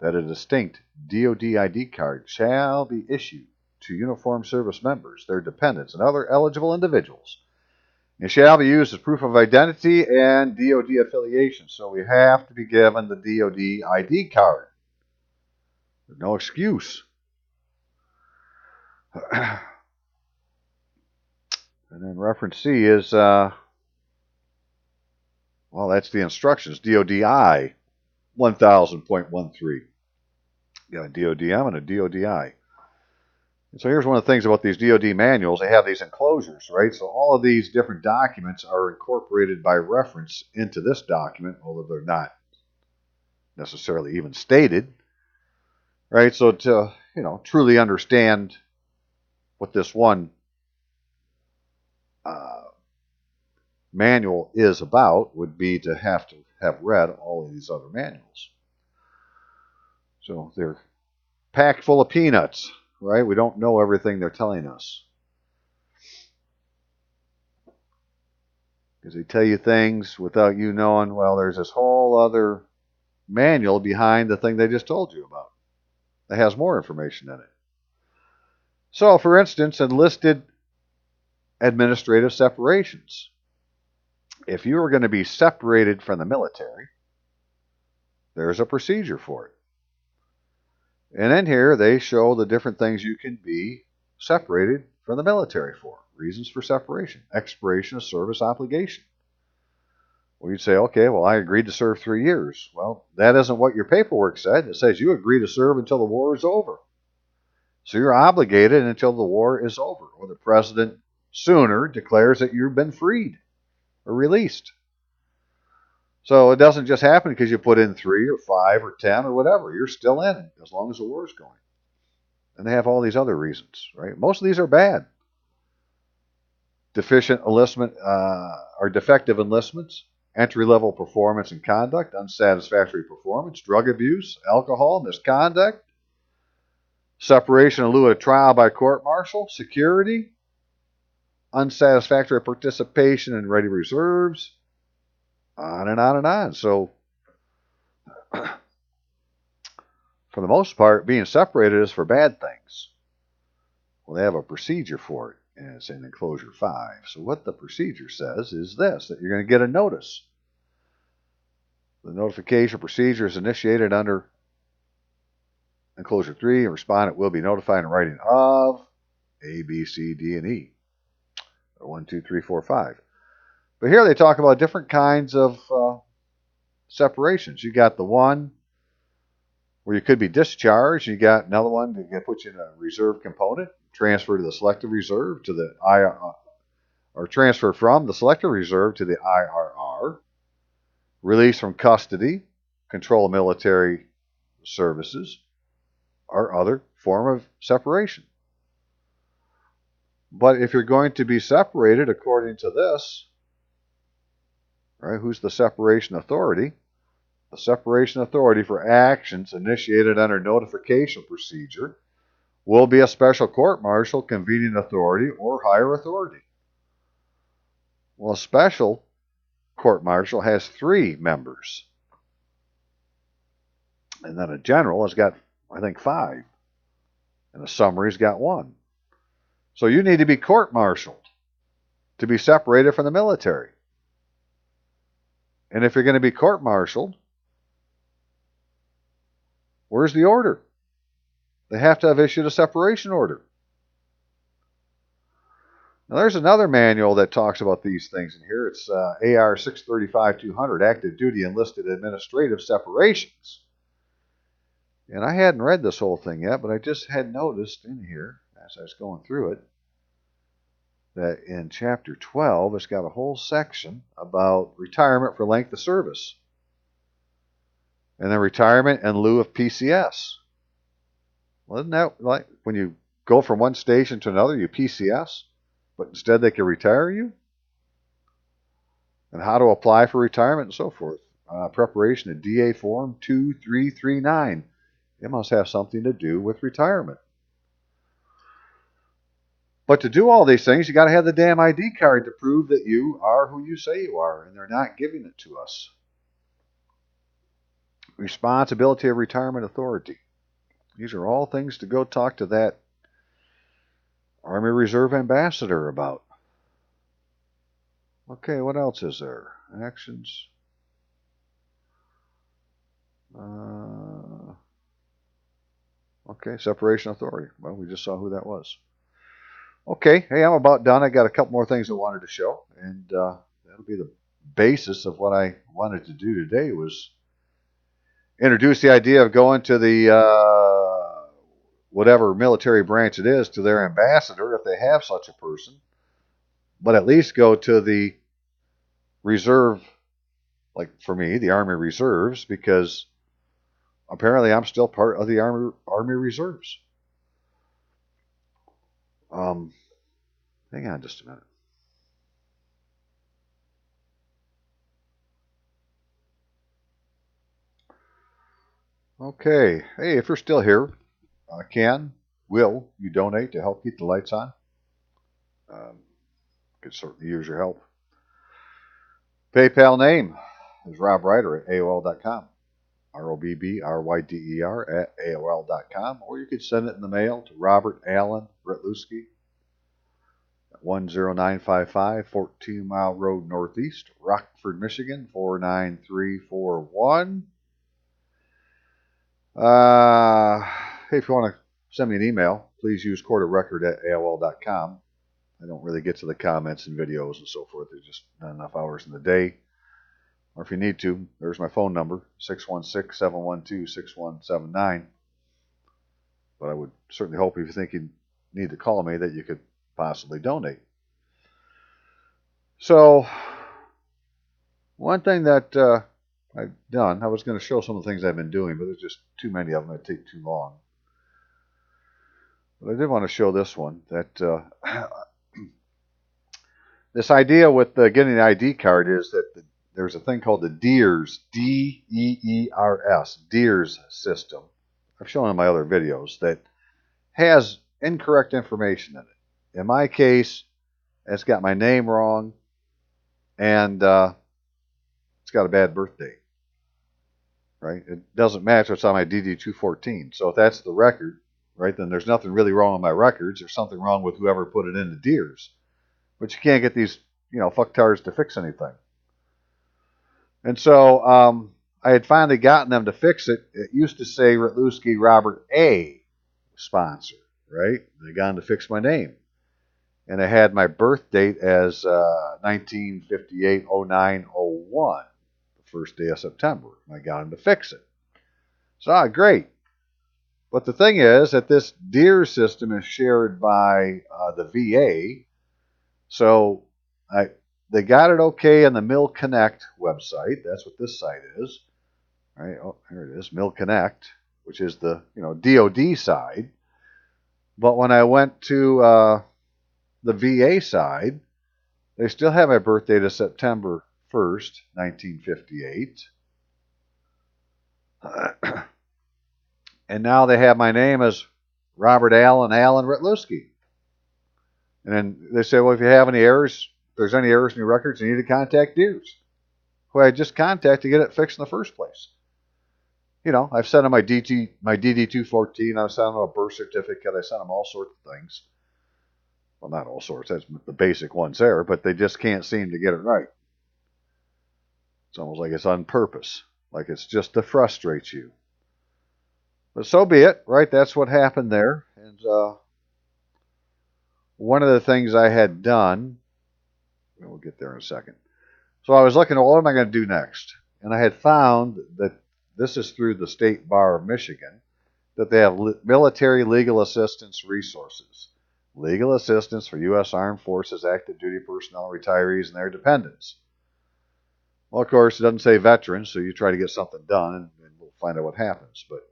that a distinct DoD ID card shall be issued to uniformed service members, their dependents, and other eligible individuals. It shall be used as proof of identity and DoD affiliation. So we have to be given the DoD ID card. There's no excuse. And then reference C is, well, that's the instructions. DoDI 1000.13. You got a DoDM and a DoDI. So here's one of the things about these DoD manuals. They have these enclosures, right? So all of these different documents are incorporated by reference into this document, although they're not necessarily even stated, right? So to, truly understand what this one manual is about would be to have read all of these other manuals. So they're packed full of peanuts, right? We don't know everything they're telling us. Because they tell you things without you knowing, well, there's this whole other manual behind the thing they just told you about that has more information in it. So, for instance, enlisted administrative separations. If you are going to be separated from the military, there's a procedure for it. And in here, they show the different things you can be separated from the military for. Reasons for separation. Expiration of service obligation. Well, you'd say, okay, well, I agreed to serve 3 years. Well, that isn't what your paperwork said. It says you agree to serve until the war is over. So you're obligated until the war is over, or the president sooner declares that you've been freed or released. So it doesn't just happen because you put in 3 or 5 or 10 or whatever. You're still in it as long as the war is going. And they have all these other reasons, right? Most of these are bad. Deficient enlistment or defective enlistments, entry-level performance and conduct, unsatisfactory performance, drug abuse, alcohol, misconduct, separation in lieu of trial by court-martial, security, unsatisfactory participation in ready reserves, on and on and on. So, for the most part, being separated is for bad things. Well, they have a procedure for it, and it's in Enclosure 5. So what the procedure says is this, that you're going to get a notice. The notification procedure is initiated under Enclosure 3, and respondent will be notified in writing of A, B, C, D, and E. 1, 2, 3, 4, 5. But here they talk about different kinds of separations. You got the one where you could be discharged. You got another one that puts you in a reserve component, transfer to the selective reserve to the IRR, or transfer from the selective reserve to the IRR, release from custody, control of military services, or other form of separation. But if you're going to be separated according to this, right, who's the separation authority? The separation authority for actions initiated under notification procedure will be a special court-martial, convening authority, or higher authority. Well, a special court-martial has 3 members. And then a general has got, I think, 5. And a summary's got 1. So you need to be court-martialed to be separated from the military. And if you're going to be court-martialed, where's the order? They have to have issued a separation order. Now, there's another manual that talks about these things in here. It's AR 635-200, Active Duty Enlisted Administrative Separations. And I hadn't read this whole thing yet, but I just had noticed in here, as I was going through it, that in Chapter 12, it's got a whole section about retirement for length of service. And then retirement in lieu of PCS. Well, isn't that like when you go from one station to another, you PCS, but instead they can retire you? And how to apply for retirement and so forth. Preparation of DA Form 2339. It must have something to do with retirement. But to do all these things, you got to have the damn ID card to prove that you are who you say you are, and they're not giving it to us. Responsibility of Retirement Authority. These are all things to go talk to that Army Reserve ambassador about. Okay, what else is there? Actions. Okay, separation authority. Well, we just saw who that was. Okay, hey, I'm about done. I got a couple more things I wanted to show, and that'll be the basis of what I wanted to do today, was introduce the idea of going to the whatever military branch it is, to their ambassador, if they have such a person, but at least go to the reserve, like for me, the Army Reserves, because apparently I'm still part of the Army Reserves. Hang on just a minute. Okay. Hey, if you're still here, will you donate to help keep the lights on? Could certainly use your help. PayPal name is Rob Ryder at AOL.com. ROBBRYDER at AOL.com. Or you could send it in the mail to Robert Allen Retluski at 10955 14 Mile Road Northeast, Rockford, Michigan 49341. Hey, if you want to send me an email, please use courtofrecord at AOL.com. I don't really get to the comments and videos and so forth. There's just not enough hours in the day. Or if you need to, there's my phone number, 616-712-6179. But I would certainly hope if you think you need to call me that you could possibly donate. So, one thing that I've done, I was going to show some of the things I've been doing, but there's just too many of them. It'd take too long. But I did want to show this one, that this idea with getting the ID card is that there's a thing called the DEERS, DEERS, DEERS system. I've shown in my other videos that has incorrect information in it. In my case, it's got my name wrong, and it's got a bad birth date. Right? It doesn't match what's on my DD-214. So if that's the record, right, then there's nothing really wrong with my records. There's something wrong with whoever put it into DEERS. But you can't get these, fucktards to fix anything. And so I had finally gotten them to fix it. It used to say Retluski Robert A. sponsor, right? They got them to fix my name. And I had my birth date as 1958-09-01, the first day of September. And I got them to fix it. So, great. But the thing is that this DEERS system is shared by the VA. So they got it okay on the Mill Connect website. That's what this site is. All right, oh, here it is, Mill Connect, which is the DoD side. But when I went to the VA side, they still have my birth date as September 1st, 1958. And now they have my name as Robert Allen Retluski. And then they say, well, if you have any errors, if there's any errors in your records, you need to contact DEERS, who I just contacted to get it fixed in the first place. I've sent them my DD-214. I've sent them a birth certificate. I sent them all sorts of things. Well, not all sorts. That's the basic ones there, but they just can't seem to get it right. It's almost like it's on purpose, like it's just to frustrate you. But so be it, right? That's what happened there. And one of the things I had done, we'll get there in a second. So I was looking at what am I going to do next? And I had found that this is through the State Bar of Michigan, that they have military legal assistance resources. Legal assistance for U.S. Armed Forces active duty personnel, retirees, and their dependents. Well, of course, it doesn't say veterans, so you try to get something done, and we'll find out what happens. But,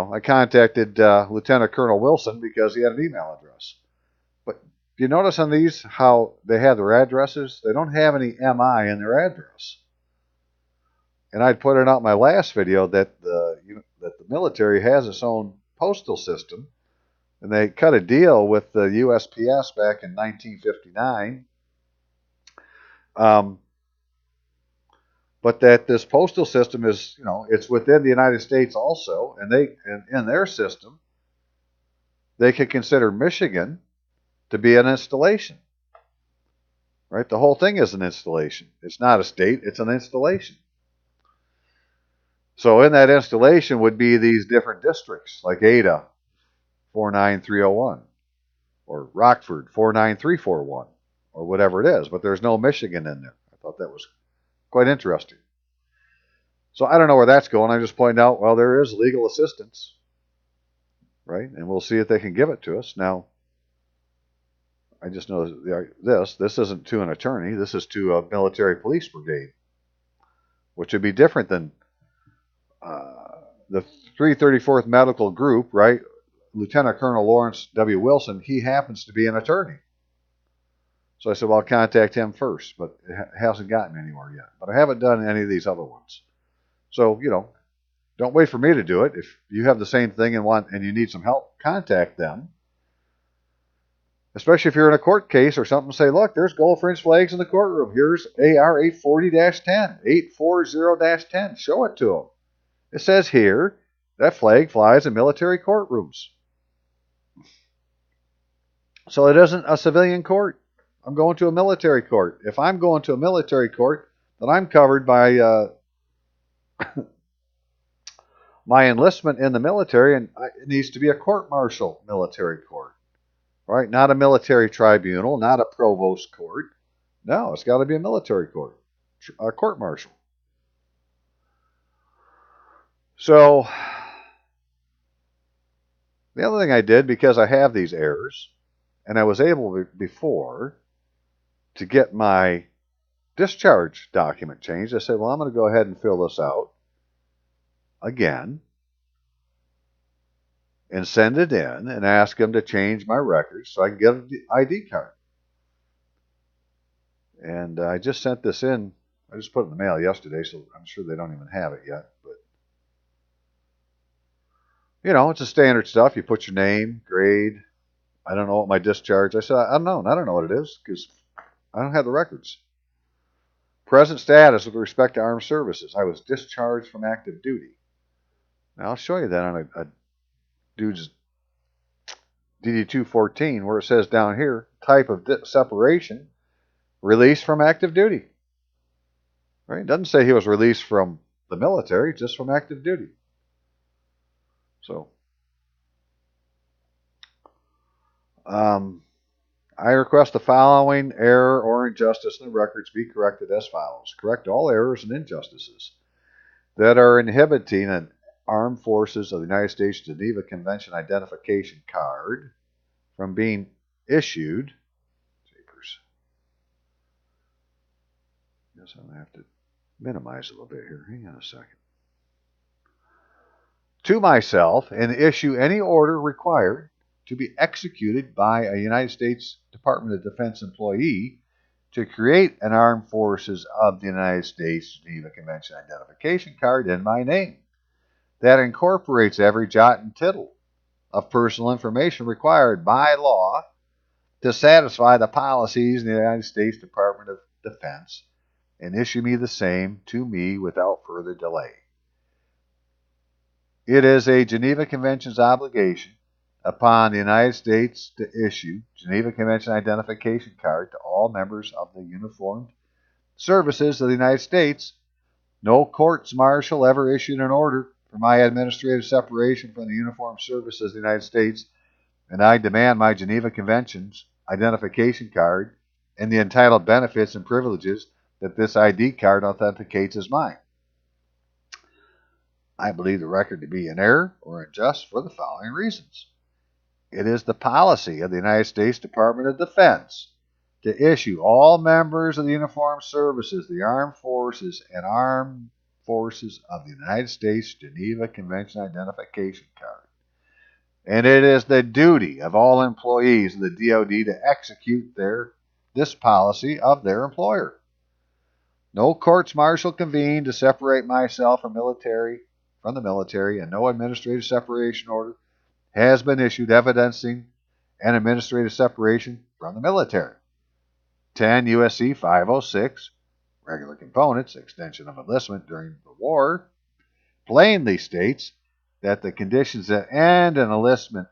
I contacted Lieutenant Colonel Wilson because he had an email address. But do you notice on these how they have their addresses? They don't have any MI in their address. And I'd pointed out in my last video that the military has its own postal system, and they cut a deal with the USPS back in 1959. But that this postal system is, it's within the United States also, and in their system, they could consider Michigan to be an installation. Right? The whole thing is an installation. It's not a state, it's an installation. So in that installation would be these different districts, like Ada, 49301, or Rockford, 49341, or whatever it is. But there's no Michigan in there. I thought that was quite interesting. So I don't know where that's going. I'm just pointing out, well, there is legal assistance, right? And we'll see if they can give it to us. Now, I just know this isn't to an attorney. This is to a military police brigade, which would be different than the 334th Medical Group, right? Lieutenant Colonel Lawrence W. Wilson, he happens to be an attorney. So I said, well, I'll contact him first, but it hasn't gotten anywhere yet. But I haven't done any of these other ones. So, don't wait for me to do it. If you have the same thing and you need some help, contact them. Especially if you're in a court case or something, say, look, there's gold fringe flags in the courtroom. Here's AR 840-10, 840-10. Show it to them. It says here that flag flies in military courtrooms. So it isn't a civilian court. I'm going to a military court. If I'm going to a military court, then I'm covered by my enlistment in the military, and it needs to be a court-martial military court, right? Not a military tribunal, not a provost court. No, it's got to be a military court, a court-martial. So the other thing I did, because I have these errors, and I was able before to get my discharge document changed, I said, well, I'm going to go ahead and fill this out again and send it in and ask them to change my records so I can get an ID card. And I just sent this in. I just put it in the mail yesterday, so I'm sure they don't even have it yet. But, it's a standard stuff. You put your name, grade. I don't know what my discharge. I said, I don't know. I don't know what it is because I don't have the records. Present status with respect to armed services. I was discharged from active duty. Now, I'll show you that on a dude's DD-214 where it says down here, type of separation, released from active duty. Right? It doesn't say he was released from the military, just from active duty. So, I request the following error or injustice in the records be corrected as follows. Correct all errors and injustices that are inhibiting an Armed Forces of the United States Geneva Convention identification card from being issued. Guess I'm going to have to minimize a little bit here. Hang on a second. To myself and issue any order required to be executed by a United States Department of Defense employee to create an Armed Forces of the United States Geneva Convention identification card in my name that incorporates every jot and tittle of personal information required by law to satisfy the policies in the United States Department of Defense and issue me the same to me without further delay. It is a Geneva Convention's obligation upon the United States to issue Geneva Convention identification card to all members of the uniformed services of the United States. No courts martial ever issued an order for my administrative separation from the uniformed services of the United States, and I demand my Geneva Convention's identification card and the entitled benefits and privileges that this ID card authenticates as mine. I believe the record to be in error or unjust for the following reasons. It is the policy of the United States Department of Defense to issue all members of the uniformed services, the armed forces, and armed forces of the United States Geneva Convention identification card. And it is the duty of all employees of the DoD to execute this policy of their employer. No courts martial convened to separate myself from the military, and no administrative separation order has been issued evidencing an administrative separation from the military. 10 U.S.C. 506, regular components, extension of enlistment during the war, plainly states that the conditions that end an enlistment,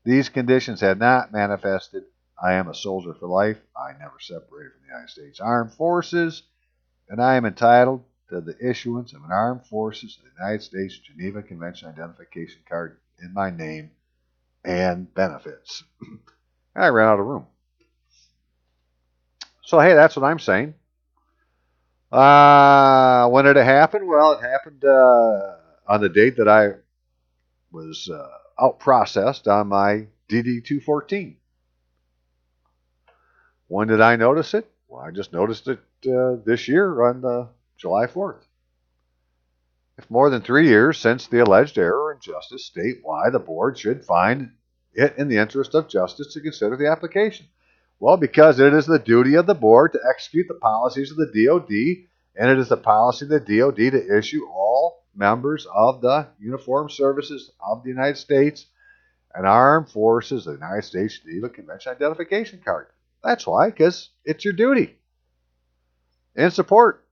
these conditions had not manifested. I am a soldier for life. I never separated from the United States Armed Forces, and I am entitled to the issuance of an Armed Forces of the United States Geneva Convention identification card in my name and benefits. And I ran out of room. So, hey, that's what I'm saying. When did it happen? Well, it happened on the date that I was out-processed on my DD-214. When did I notice it? Well, I just noticed it this year on July 4th. If more than 3 years since the alleged error or injustice, state why the board should find it in the interest of justice to consider the application. Well, because it is the duty of the board to execute the policies of the DoD and it is the policy of the DoD to issue all members of the Uniformed Services of the United States and Armed Forces of the United States Geneva Convention identification card. That's why, because it's your duty. In support,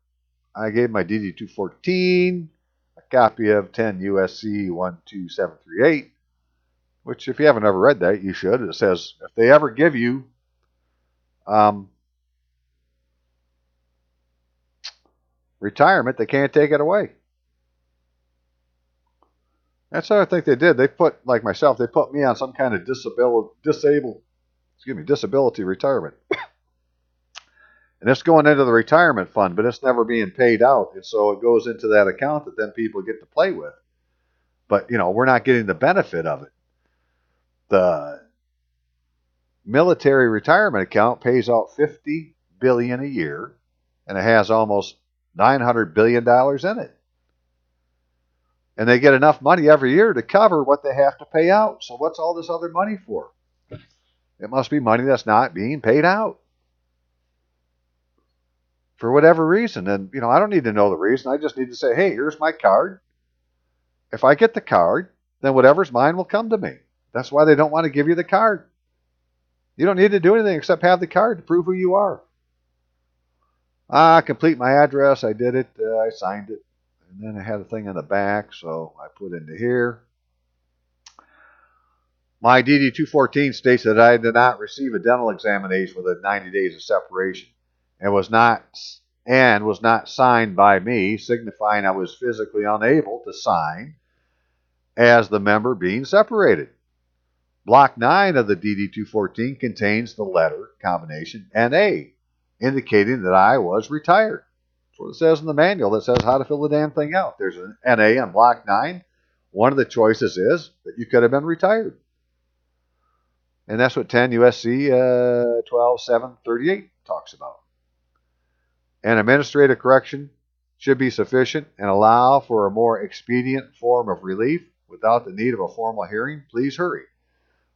I gave my DD-214 a copy of 10 USC 12738, which if you haven't ever read that, you should. It says if they ever give you retirement, they can't take it away. That's what I think they did. They put, like myself, they put me on some kind of disability retirement. And it's going into the retirement fund, but it's never being paid out. And so it goes into that account that then people get to play with. But, we're not getting the benefit of it. The military retirement account pays out $50 billion a year, and it has almost $900 billion in it. And they get enough money every year to cover what they have to pay out. So what's all this other money for? It must be money that's not being paid out for whatever reason. And, I don't need to know the reason. I just need to say, hey, here's my card. If I get the card, then whatever's mine will come to me. That's why they don't want to give you the card. You don't need to do anything except have the card to prove who you are. Complete my address. I did it. I signed it. And then I had a thing in the back, so I put into here. My DD-214 states that I did not receive a dental examination within 90 days of separation and was not signed by me, signifying I was physically unable to sign as the member being separated. Block 9 of the DD-214 contains the letter combination NA, indicating that I was retired. That's what it says in the manual that says how to fill the damn thing out. There's an NA on block 9. One of the choices is that you could have been retired. And that's what 10 USC 12738 talks about. An administrative correction should be sufficient and allow for a more expedient form of relief without the need of a formal hearing. Please hurry.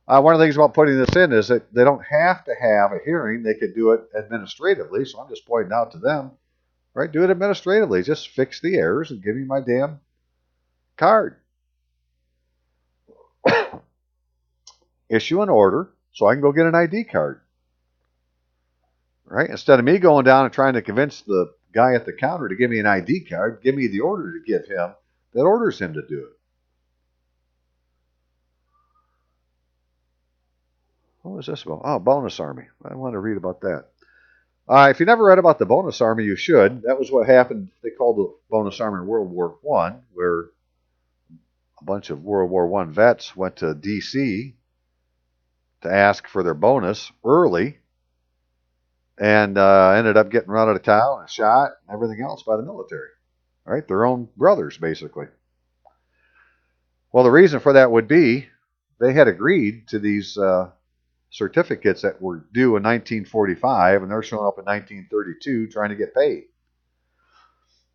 One of the things about putting this in is that they don't have to have a hearing. They could do it administratively. So I'm just pointing out to them, right? Do it administratively. Just fix the errors and give me my damn card. Issue an order so I can go get an ID card. Right? Instead of me going down and trying to convince the guy at the counter to give me an ID card, give me the order to give him that orders him to do it. What was this about? Oh, bonus army. I want to read about that. If you never read about the bonus army, you should. That was what happened. They called the bonus army in World War I, where a bunch of World War I vets went to D.C. to ask for their bonus early and ended up getting run out of town and shot and everything else by the military. Right? Their own brothers, basically. Well, the reason for that would be they had agreed to these certificates that were due in 1945, and they're showing up in 1932 trying to get paid.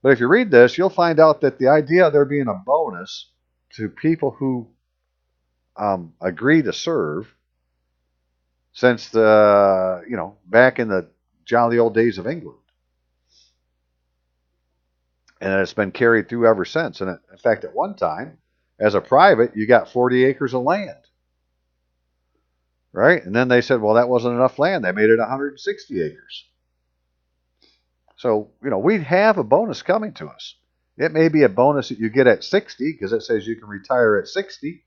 But if you read this, you'll find out that the idea of there being a bonus to people who agree to serve since the, back in the jolly old days of England. And it's been carried through ever since. And in fact, at one time, as a private, you got 40 acres of land. Right? And then they said, well, that wasn't enough land. They made it 160 acres. So, we'd have a bonus coming to us. It may be a bonus that you get at 60 because it says you can retire at 60.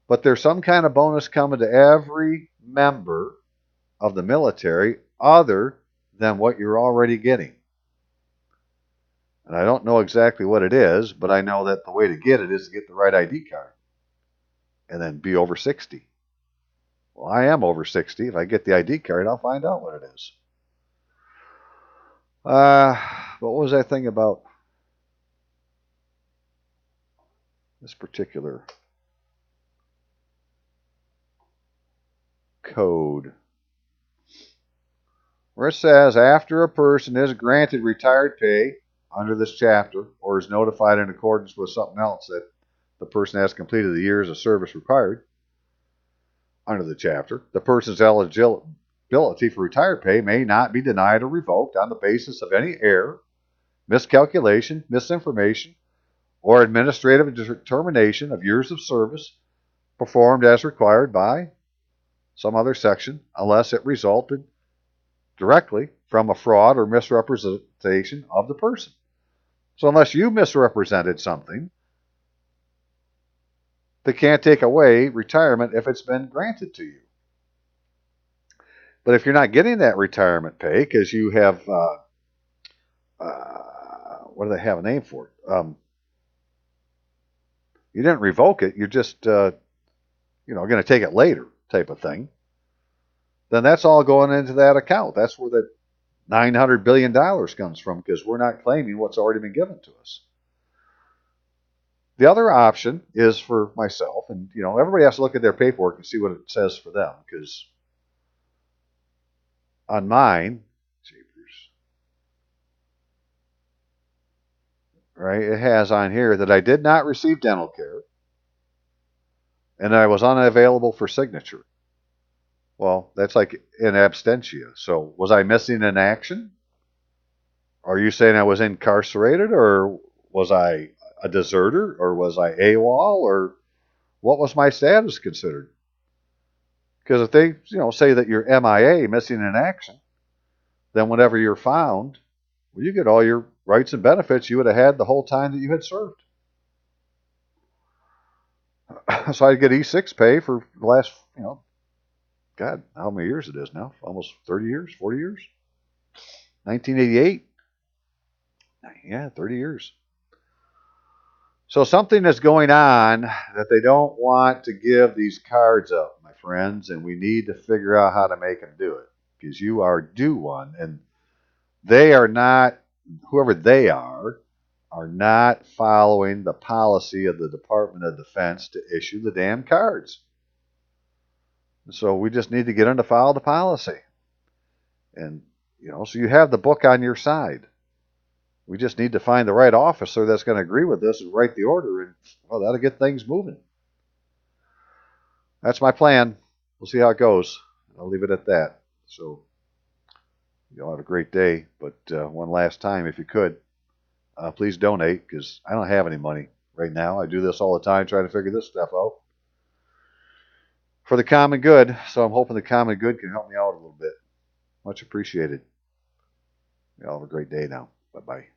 But there's some kind of bonus coming to every member of the military other than what you're already getting. And I don't know exactly what it is, but I know that the way to get it is to get the right ID card and then be over 60. Well, I am over 60. If I get the ID card, I'll find out what it is. What was that thing about this particular code? Where it says, after a person is granted retired pay under this chapter or is notified in accordance with something else that the person has completed the years of service required under the chapter, the person's eligibility for retired pay may not be denied or revoked on the basis of any error miscalculation, misinformation, or administrative determination of years of service performed as required by some other section unless it resulted directly from a fraud or misrepresentation of the person. So unless you misrepresented something, they can't take away retirement if it's been granted to you. But if you're not getting that retirement pay because you have, what do they have a name for it? You didn't revoke it. You're just, going to take it later type of thing. Then that's all going into that account. That's where the $900 billion comes from, because we're not claiming what's already been given to us. The other option is for myself, and everybody has to look at their paperwork and see what it says for them, because on mine, right, it has on here that I did not receive dental care and I was unavailable for signature. Well, that's like in absentia. So was I missing in action? Are you saying I was incarcerated, or was I a deserter, or was I AWOL, or what was my status considered? Because if they, say that you're MIA, missing in action, then whenever you're found, well, you get all your rights and benefits you would have had the whole time that you had served. So I get E6 pay for the last, God, how many years it is now? Almost 30 years, 40 years? 1988? Yeah, 30 years. So something is going on that they don't want to give these cards up, my friends, and we need to figure out how to make them do it, because you are due one, and they are not, whoever they are not following the policy of the Department of Defense to issue the damn cards. So we just need to get them to follow the policy. And, so you have the book on your side. We just need to find the right officer that's going to agree with this and write the order, and, well, that'll get things moving. That's my plan. We'll see how it goes. I'll leave it at that. So y'all have a great day. But one last time, if you could, please donate, because I don't have any money right now. I do this all the time, trying to figure this stuff out for the common good. So I'm hoping the common good can help me out a little bit. Much appreciated. Y'all have a great day now. Bye-bye.